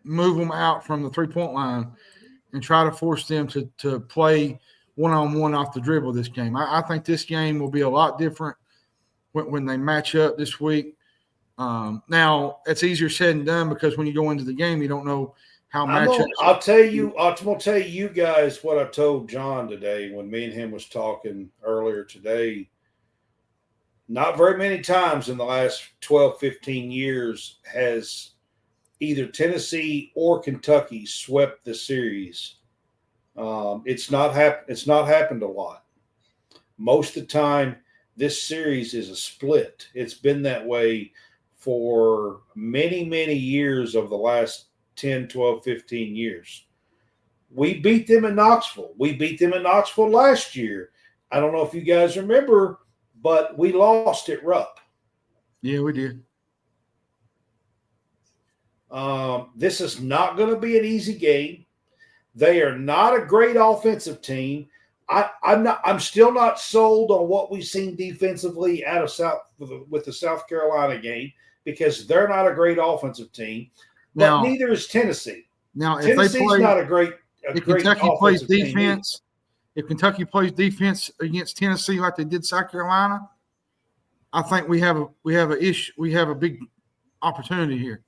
move them out from the three-point line and try to force them to play one-on-one off the dribble this game. I think this game will be a lot different when they match up this week. Now, it's easier said than done because when you go into the game, you don't know how matchups. I'm going to tell you guys what I told John today when me and him was talking earlier today. Not very many times in the last 12, 15 years has either Tennessee or Kentucky swept the series. It's not happened a lot. Most of the time, this series is a split. It's been that way for many, many years of the last 10, 12, 15 years. We beat them in Knoxville. We beat them in Knoxville last year. I don't know if you guys remember, but we lost at Rupp. Yeah, we did. This is not going to be an easy game. They are not a great offensive team. I'm still not sold on what we've seen defensively out of with the South Carolina game because they're not a great offensive team. But Now, neither is Tennessee. Now, if Tennessee's not a great Kentucky plays offensive defense, if Kentucky plays defense against Tennessee like they did South Carolina, I think we have a big opportunity here.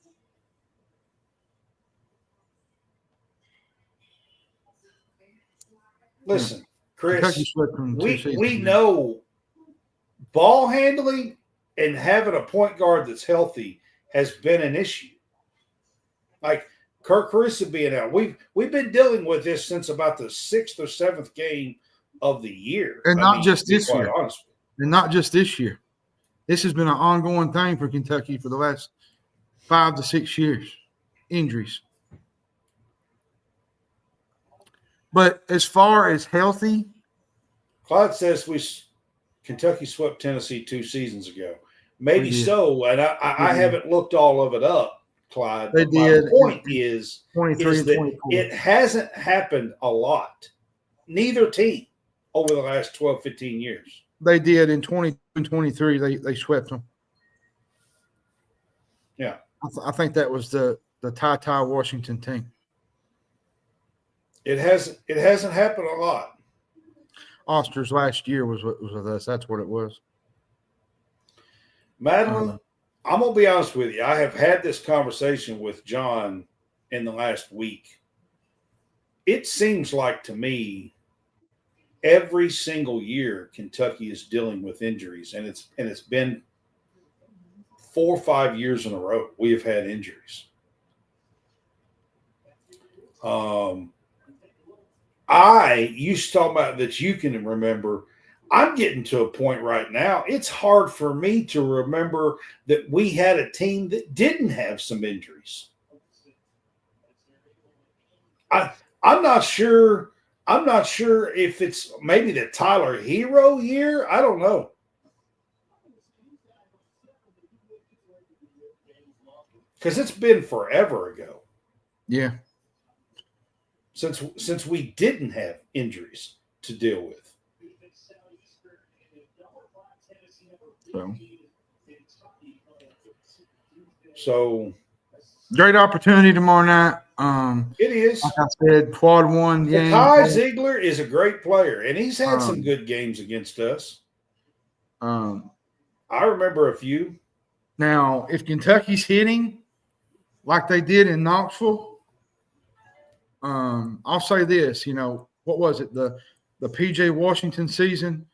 Listen, Chris, we we know ball handling and having a point guard that's healthy has been an issue. Like Kirk Carissa being out, we've been dealing with this since about the 6th or 7th game of the year, and not just this year. Honestly. And not just this year. This has been an ongoing thing for Kentucky for the last 5 to 6 years. Injuries. But as far as healthy, Clyde says Kentucky swept Tennessee 2 seasons ago. Maybe so, and I haven't looked all of it up, Clyde. They did. My point is 23 and that 24. it hasn't happened a lot. Neither team over the last 12, 15 years. They did in 20 and 23. They swept them. Yeah, I think that was the Ty Washington team. It hasn't happened a lot. Oster's last year was with us. That's what it was. Madeline, I'm going to be honest with you. I have had this conversation with John in the last week. It seems like to me every single year Kentucky is dealing with injuries, and it's been 4 or 5 years in a row we have had injuries. I used to talk about that you can remember. I'm getting to a point right now. It's hard for me to remember that we had a team that didn't have some injuries. I'm not sure. I'm not sure if it's maybe the Tyler Hero year. I don't know. Because it's been forever ago. Yeah. Since we didn't have injuries to deal with. So great opportunity tomorrow night. it is. Like I said, quad one game. Ty Ziegler is a great player, and he's had some good games against us. I remember a few. Now, if Kentucky's hitting like they did in Knoxville, I'll say this. What was it? The P.J. Washington season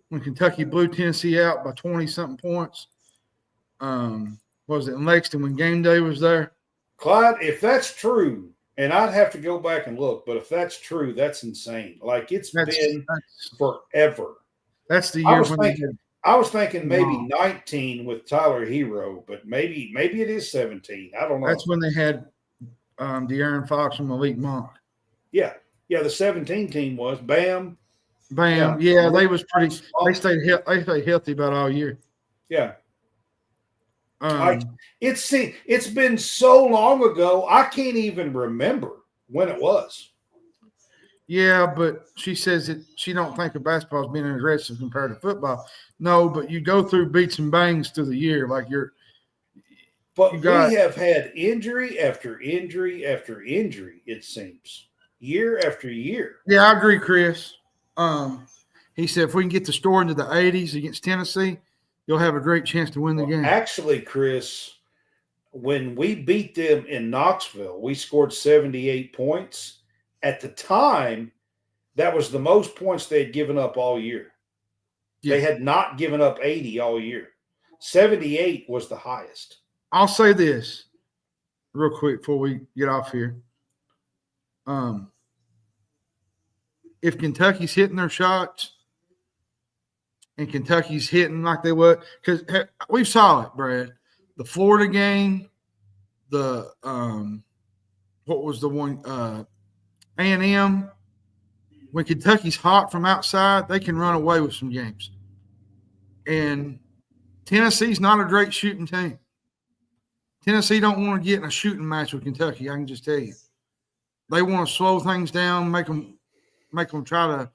when Kentucky blew Tennessee out by 20-something points. Was it in Lexington when game day was there? Clyde, if that's true, and I'd have to go back and look, but if that's true, that's insane. Like it's been forever. That's the year I was thinking maybe 19 with Tyler Hero, but maybe it is 17. I don't know. That's when they had De'Aaron Fox and Malik Monk. Yeah. Yeah, the 17 team was. Bam. Yeah, they was pretty – they stayed healthy about all year. Yeah. It's been so long ago, I can't even remember when it was. Yeah, but she says that she don't think of basketball as being aggressive compared to football. No, but you go through beats and bangs through the year we have had injury after injury after injury, it seems, year after year. Yeah, I agree, Chris. He said if we can get the score into the 80s against Tennessee, you'll have a great chance to win the game. Actually, Chris, when we beat them in Knoxville, we scored 78 points. At the time, that was the most points they had given up all year. Yeah. They had not given up 80 all year. 78 was the highest. I'll say this real quick before we get off here. If Kentucky's hitting their shots and Kentucky's hitting like they would, because we saw it, Brad. The Florida game, what was the one A&M, when Kentucky's hot from outside, they can run away with some games. And Tennessee's not a great shooting team. Tennessee don't want to get in a shooting match with Kentucky, I can just tell you. They want to slow things down, make them try to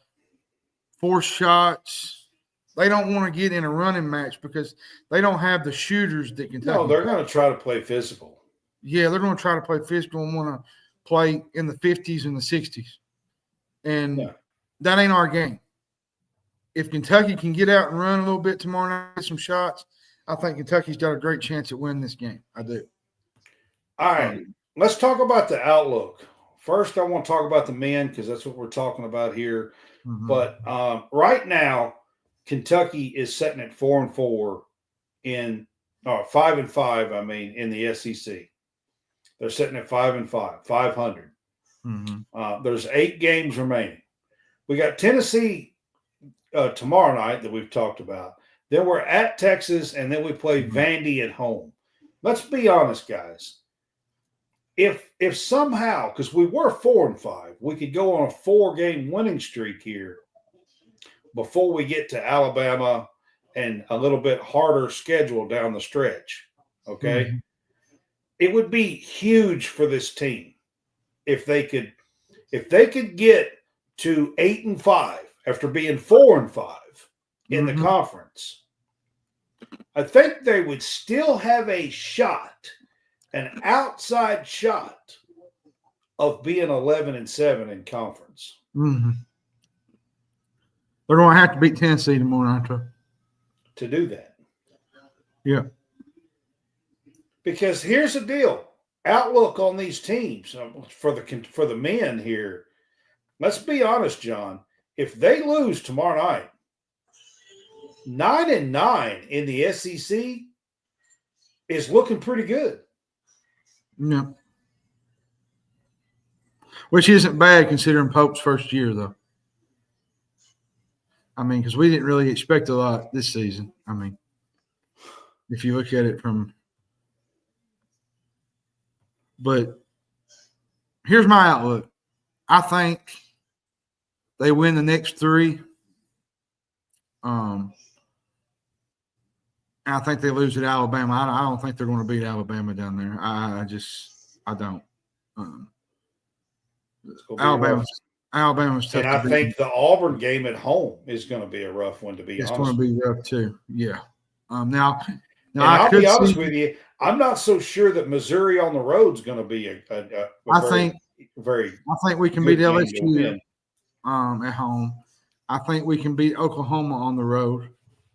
force shots. They don't want to get in a running match because they don't have the shooters that Kentucky. No, they're going to try to play physical. Yeah, they're going to try to play physical and want to play in the 50s and the 60s. And that ain't our game. If Kentucky can get out and run a little bit tomorrow night, get some shots, I think Kentucky's got a great chance at winning this game. I do. All right. Let's talk about the outlook. First, I want to talk about the men because that's what we're talking about here. Mm-hmm. But right now, Kentucky is sitting at 4-4 in 5-5. I mean, in the SEC, they're sitting at 5-5, 500. Mm-hmm. There's 8 games remaining. We got Tennessee tomorrow night that we've talked about. Then we're at Texas, and then we play Vandy at home. Let's be honest, guys. If somehow, because we were 4-5, we could go on a 4-game winning streak here before we get to Alabama and a little bit harder schedule down the stretch, okay? Mm-hmm. It would be huge for this team if they could get to 8-5 after being 4-5 in the conference. I think they would still have a shot, an outside shot of being 11-7 in conference. Mm-hmm. They're going to have to beat Tennessee tomorrow night to do that. Yeah. Because here's the deal: outlook on these teams for the men here. Let's be honest, John. If they lose tomorrow night, 9-9 in the SEC is looking pretty good. Yeah. Which isn't bad considering Pope's first year, though. I mean, because we didn't really expect a lot this season. I mean, if you look at it from – but here's my outlook. I think they win the next 3. I think they lose at Alabama. I don't think they're going to beat Alabama down there. I don't. Alabama's tough And to I beat. think the Auburn game at home is going to be a rough one, to be It's honest. going to be rough too. Yeah. Now And I I'll could be honest see. with you, I'm not so sure that Missouri on the road is going to be a very I think we can good beat game to LSU win. at home. I think we can beat Oklahoma on the road.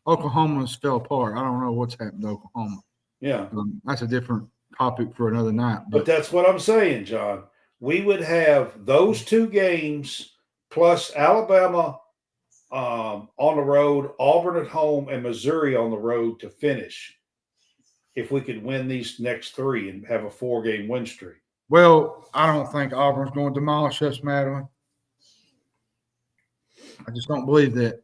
Oklahoma's fell apart. I don't know what's happened to Oklahoma. Yeah. That's a different topic for another night. But that's what I'm saying, John. We would have those two games plus Alabama on the road, Auburn at home, and Missouri on the road to finish if we could win these next three and have a 4-game win streak. Well, I don't think Auburn's going to demolish us, Madeline. I just don't believe that.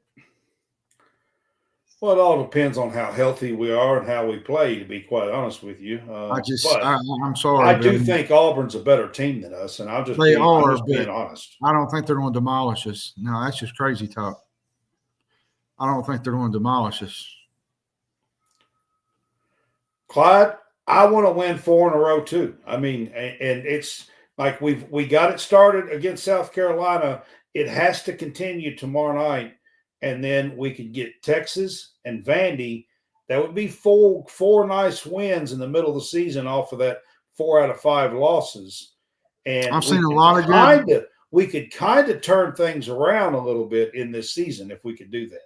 Well, it all depends on how healthy we are and how we play, to be quite honest with you. I'm sorry. I do think Auburn's a better team than us, and I'm just being honest. I don't think they're going to demolish us. No, that's just crazy talk. I don't think they're going to demolish us. Clyde, I want to win 4 in a row too. I mean, and it's like we got it started against South Carolina. It has to continue tomorrow night, and then we could get Texas and Vandy. That would be four nice wins in the middle of the season off of that 4 out of 5 losses. And I've seen a lot of good. We could kind of turn things around a little bit in this season if we could do that.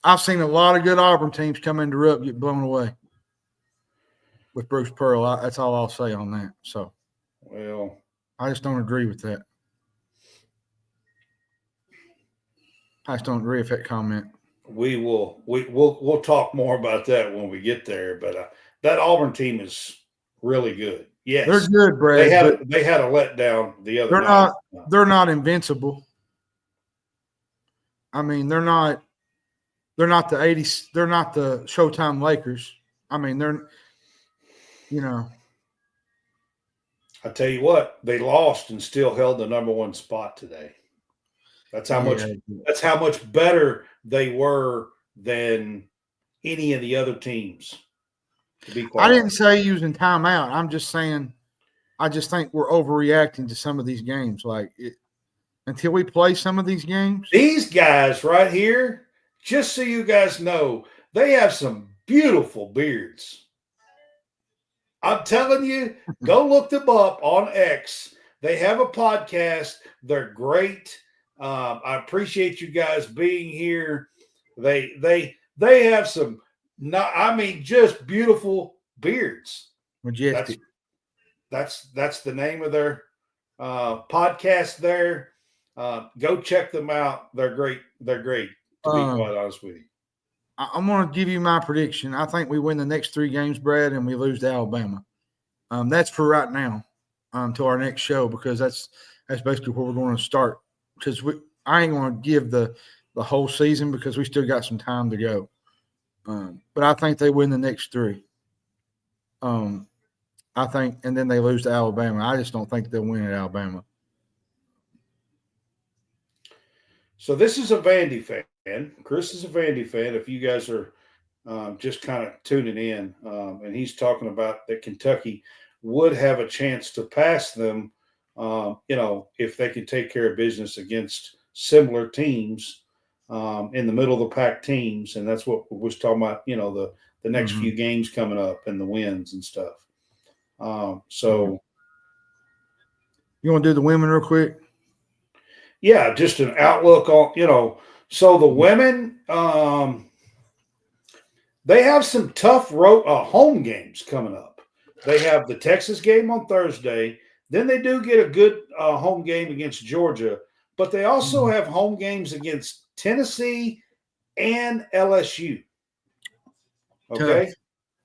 I've seen a lot of good Auburn teams come into Rupp get blown away with Bruce Pearl. That's all I'll say on that. So, well, I just don't agree with that. I just don't agree with that comment. We'll talk more about that when we get there. But that Auburn team is really good. Yes, they're good, Brad. They had a letdown the other night. They're not invincible. I mean, they're not the 80s. They're not the Showtime Lakers. I mean, I tell you what, they lost and still held the number 1 spot today. That's how much better they were than any of the other teams. I didn't say using timeout. I'm just saying, I just think we're overreacting to some of these games. Until we play some of these games. These guys right here, just so you guys know, they have some beautiful beards. I'm telling you, go look them up on X. They have a podcast. They're great. I appreciate you guys being here. They have some, just beautiful beards. Majestic. That's the name of their podcast there. Go check them out. They're great. They're great, to be quite honest with you. I'm going to give you my prediction. I think we win the next 3 games, Brad, and we lose to Alabama. That's for right now until our next show, because that's basically where we're going to start. Because I ain't going to give the whole season because we still got some time to go. But I think they win the next 3. I think, and then they lose to Alabama. I just don't think they'll win at Alabama. So this is a Vandy fan. Chris is a Vandy fan. If you guys are just kind of tuning in, and he's talking about that Kentucky would have a chance to pass them, if they could take care of business against similar teams in the middle of the pack teams. And that's what we was talking about, the next few games coming up and the wins and stuff. So you want to do the women real quick? Yeah, just an outlook on, so the women, they have some tough home games coming up. They have the Texas game on Thursday. Then they do get a good home game against Georgia, but they also have home games against Tennessee and LSU. Okay, tough.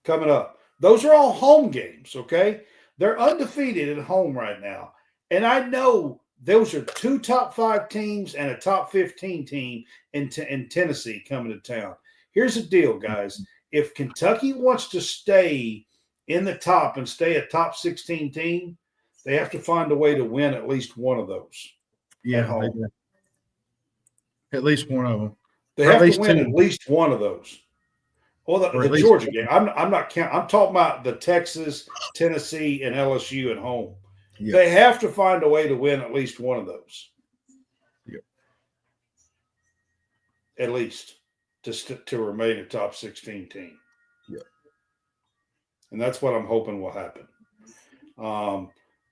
Coming up. Those are all home games, okay? They're undefeated at home right now. And I know those are 2 top 5 teams and a top 15 team in Tennessee coming to town. Here's the deal, guys. If Kentucky wants to stay in the top and stay a top 16 team, they have to find a way to win at least one of those at home. At least one of them. They have to win at least one of those. Well, the Georgia game. I'm not counting. I'm talking about the Texas, Tennessee, and LSU at home. Yeah. They have to find a way to win at least one of those. Yeah. At least to remain a top 16 team. Yeah. And that's what I'm hoping will happen.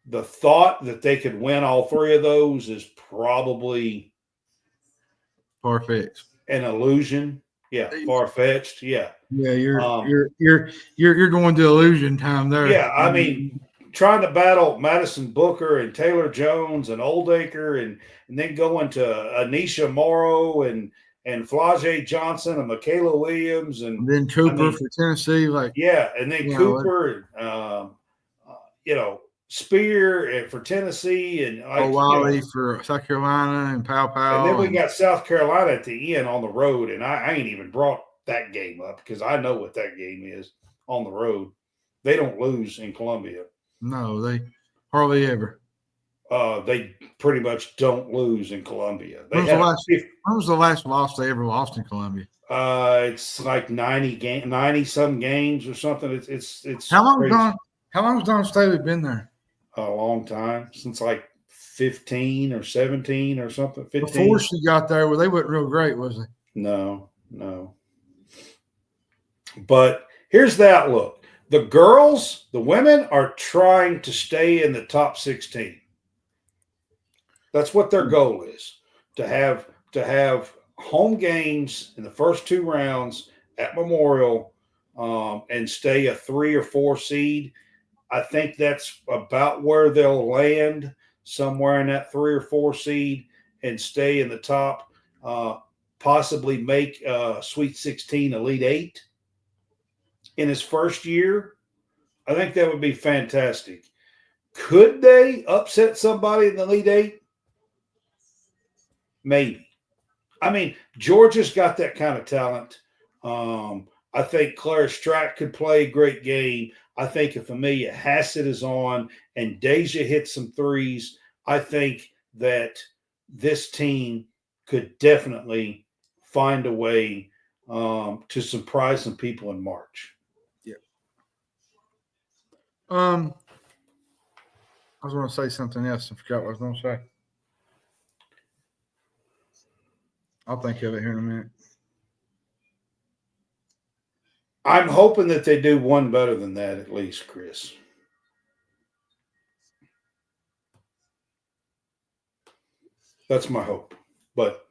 The thought that they could win all three of those is probably far-fetched. An illusion. Yeah, far-fetched. Yeah. Yeah, you're going to illusion time there. Yeah, I mean, trying to battle Madison Booker and Taylor Jones and Oldacre and then going to Anisha Morrow and Flau'jae Johnson and Michaela Williams and then Cooper for Tennessee, and then Cooper and Spear for Tennessee and O'Reilly for South Carolina and Pow. And then we got South Carolina at the end on the road, and I ain't even brought that game up because I know what that game is on the road. They don't lose in Columbia. No, they hardly ever. They pretty much don't lose in Columbia. When was the last loss they ever lost in Columbia? It's like 90 some games or something. It's how long has Don Staley been there? A long time, since like 15 or 17 or something. 15. Before she got there, they wasn't real great, was they? No. But here's the outlook. The girls, the women are trying to stay in the top 16. That's what their goal is, to have home games in the first two rounds at Memorial and stay a 3 or 4 seed. I think that's about where they'll land, somewhere in that 3 or 4 seed and stay in the top, possibly make Sweet 16 Elite 8 in his first year. I think that would be fantastic. Could they upset somebody in the Elite 8? Maybe. I mean, Georgia's got that kind of talent. I think Claire Strack could play a great game. I think if Amelia Hassett is on and Deja hits some threes, I think that this team could definitely find a way to surprise some people in March. Yeah. I was going to say something else and forgot what I was going to say. I'll think of it here in a minute. I'm hoping that they do one better than that at least, Chris. That's my hope. But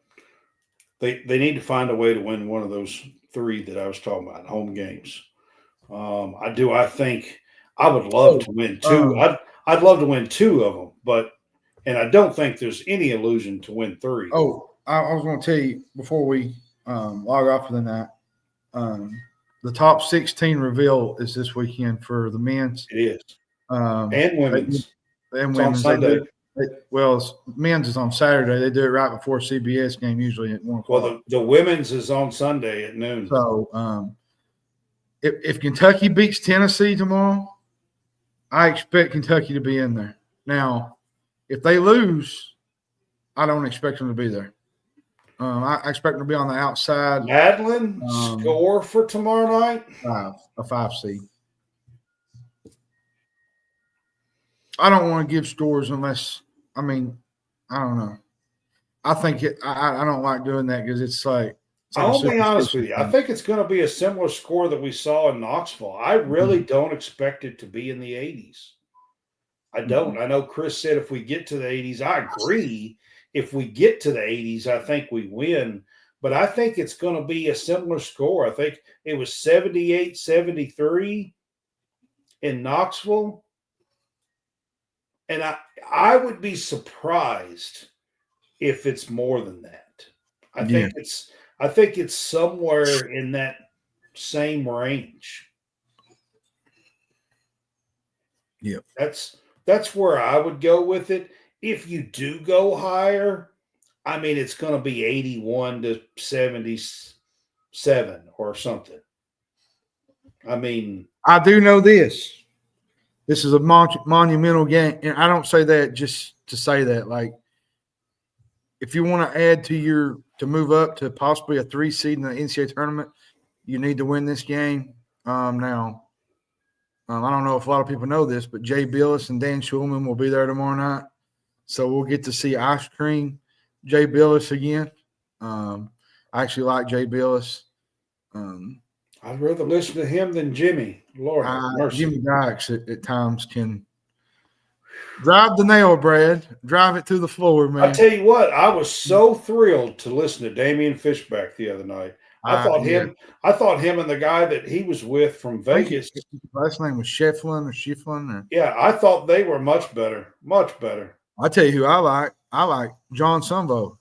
they need to find a way to win one of those 3 that I was talking about, home games. I think I would love to win 2. I'd love to win 2 of them, and I don't think there's any illusion to win 3. Oh, I was going to tell you before we log off for the night. The top 16 reveal is this weekend for the men's. It is. And women's. And women's. On Sunday. Men's is on Saturday. They do it right before CBS game, usually at 1 o'clock. Well, the women's is on Sunday at noon. So if Kentucky beats Tennessee tomorrow, I expect Kentucky to be in there. Now, if they lose, I don't expect them to be there. I expect them to be on the outside. Madeline, score for tomorrow night? A 5 seed. I don't want to give scores unless, I don't know. I think I don't like doing that because it's like. I'll be honest with you. I think it's going to be a similar score that we saw in Knoxville. I really don't expect it to be in the 80s. I don't. I know Chris said if we get to the 80s, I agree. If we get to the 80s, I think we win. But I think it's going to be a similar score. I think it was 78-73 in Knoxville. And I would be surprised if it's more than that. I think it's somewhere in that same range. Yeah. That's where I would go with it. If you do go higher, it's going to be 81-77 or something. I do know this. This is a monumental game, and I don't say that just to say that. Like, if you want to add to move up to possibly a 3 seed in the NCAA tournament, you need to win this game. I don't know if a lot of people know this, but Jay Billis and Dan Schulman will be there tomorrow night. So we'll get to see Ice Cream Jay Billis again. I actually like Jay Billis. I'd rather listen to him than Jimmy. Lord have mercy. Jimmy Dykes at times can drive the nail, Brad. Drive it through the floor, man. I tell you what, I was so thrilled to listen to Damian Fishback the other night. I thought him and the guy that he was with from Vegas. His last name was Schifflin. Yeah, I thought they were much better. Much better. I tell you who I like. I like John Sunvolt.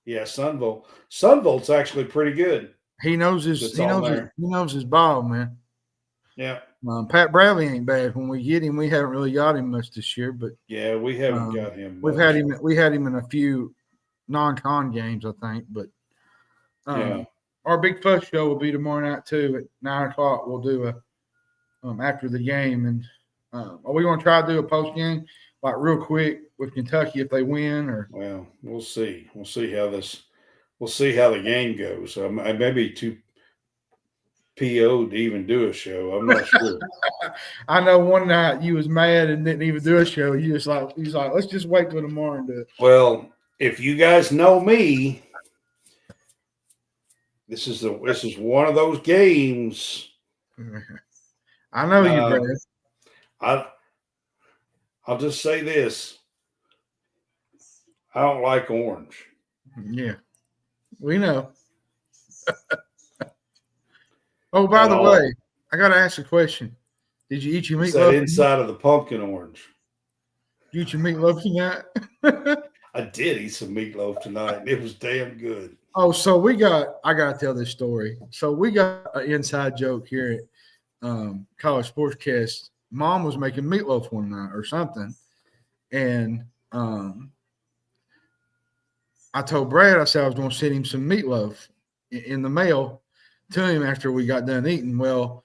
Yeah, Sunvolt. Sunvolt's actually pretty good. He knows his ball, man. Yeah. Pat Bradley ain't bad. When we get him, we haven't really got him much this year, but yeah, we haven't got him. We had him in a few non-con games, I think. But our big fuss show will be tomorrow night too at 9:00. We'll do a after the game, and are we going to try to do a post game like real quick with Kentucky if they win? Or well, we'll see. We'll see how the game goes. I may be too PO'd to even do a show. I'm not sure. I know one night you was mad and didn't even do a show. He's like, let's just wait till tomorrow and do it. Well, if you guys know me, this is one of those games. I know you, Brad. I'll just say this. I don't like orange. Yeah. We know. Oh, by the way, I got to ask a question. Did you eat your meatloaf? That inside of the pumpkin orange. Did you eat your meatloaf tonight? I did eat some meatloaf tonight, and it was damn good. Oh, so I got to tell this story. So we got an inside joke here at College SportsCast. Mom was making meatloaf one night or something, and I told Brad, I said I was going to send him some meatloaf in the mail to him after we got done eating. Well,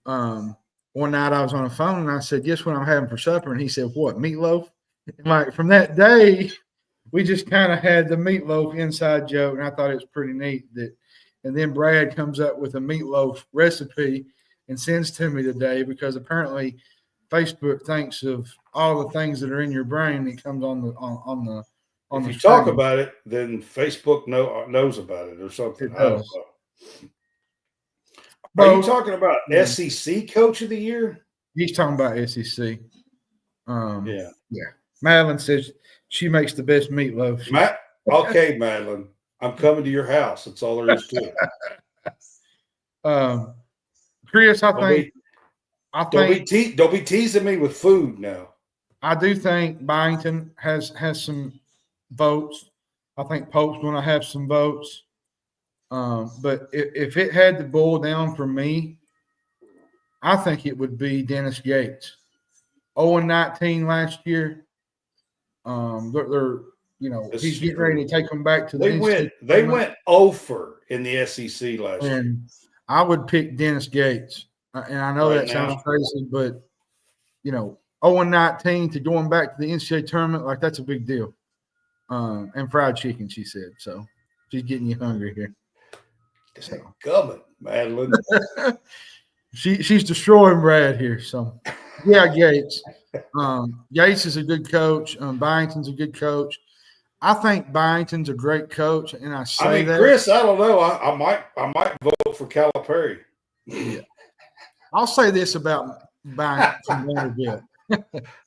one night I was on the phone and I said, guess what I'm having for supper? And he said, what, meatloaf? And like from that day, we just kind of had the meatloaf inside joke, and I thought it was pretty neat and then Brad comes up with a meatloaf recipe and sends to me today because apparently Facebook thinks of all the things that are in your brain. It comes on the if you talk about it, then Facebook knows about it or something. I don't know. Are you talking about SEC Coach of the Year? He's talking about SEC. Yeah. Madeline says she makes the best meatloaf. Okay, Madeline. I'm coming to your house. That's all there is to it. Chris, don't be teasing me with food now. I do think Byington has some votes. I think Pope's going to have some votes. But if it had to boil down for me, I think it would be Dennis Gates. 0-19 last year. He's getting ready to take them back to they went 0-for in the SEC last year. And I would pick Dennis Gates. And I know that sounds crazy, but 0-19 to going back to the NCAA tournament, like that's a big deal. And fried chicken, she said. So she's getting you hungry here. So. Coming, Madeline. She's destroying Brad here. So yeah, Gates. Gates is a good coach. Byington's a good coach. I think Byington's a great coach, and that. Chris, I don't know. I might vote for Calipari. Yeah. I'll say this about Byington from Vanderbilt.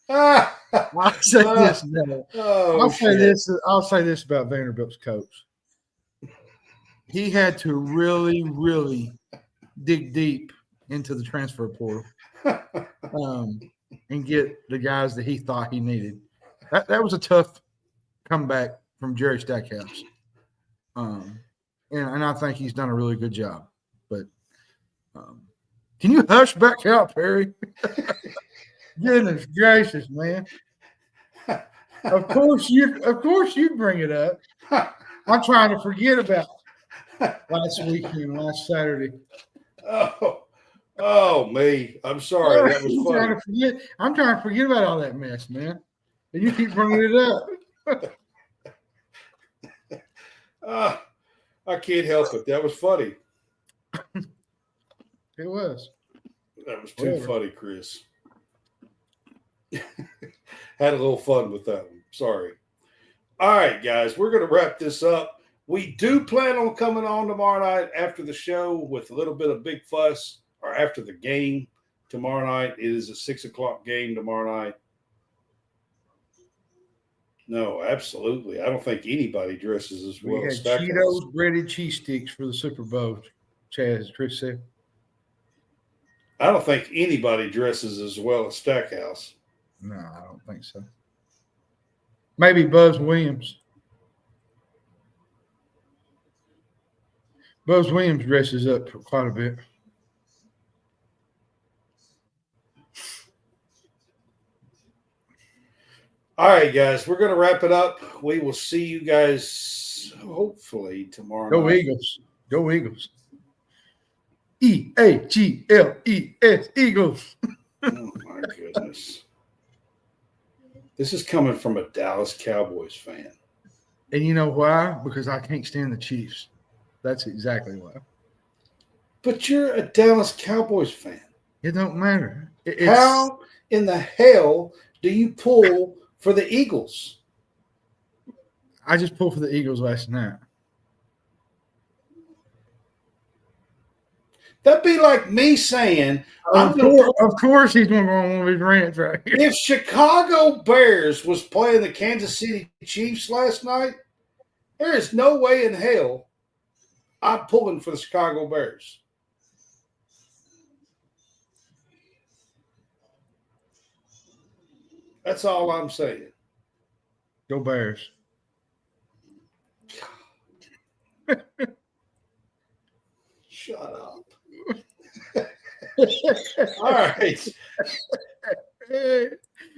I'll say this about Vanderbilt's coach. He had to really, really dig deep into the transfer portal and get the guys that he thought he needed. That was a tough comeback from Jerry Stackhouse. And I think he's done a really good job. But can you hush back out, Perry? Goodness gracious, man. Of course you bring it up. I'm trying to forget about last weekend, last Saturday. Oh, me. I'm sorry. That was funny. I'm trying to forget about all that mess, man. And you keep bringing it up. I can't help it. That was funny. It was. That was too funny, Chris. Had a little fun with that one. Sorry. All right, guys, we're going to wrap this up. We do plan on coming on tomorrow night after the show with a little bit of big fuss, or after the game tomorrow night. It is a 6:00 game tomorrow night. No, absolutely. I don't think anybody dresses as well. We had as Stackhouse. Cheetos breaded cheese sticks for the Super Bowl, Chaz, as Chris said. I don't think anybody dresses as well as Stackhouse. No, I don't think so. Maybe Buzz Williams. Buzz Williams dresses up quite a bit. All right, guys, we're going to wrap it up. We will see you guys hopefully tomorrow Go night. Eagles. Go Eagles. EAGLES, Eagles. Oh, my goodness. This is coming from a Dallas Cowboys fan. And you know why? Because I can't stand the Chiefs. That's exactly why. But you're a Dallas Cowboys fan. It don't matter. How in the hell do you pull for the Eagles? I just pulled for the Eagles last night. That'd be like me saying, Of course he's going to go on one of his rants right here. if Chicago Bears was playing the Kansas City Chiefs last night, there is no way in hell I'm pulling for the Chicago Bears. That's all I'm saying. Go Bears. Shut up. All right.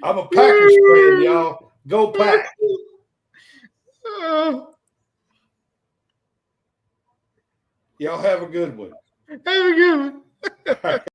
I'm a Packers fan, y'all. Go Pack. Y'all have a good one. Have a good one. All right.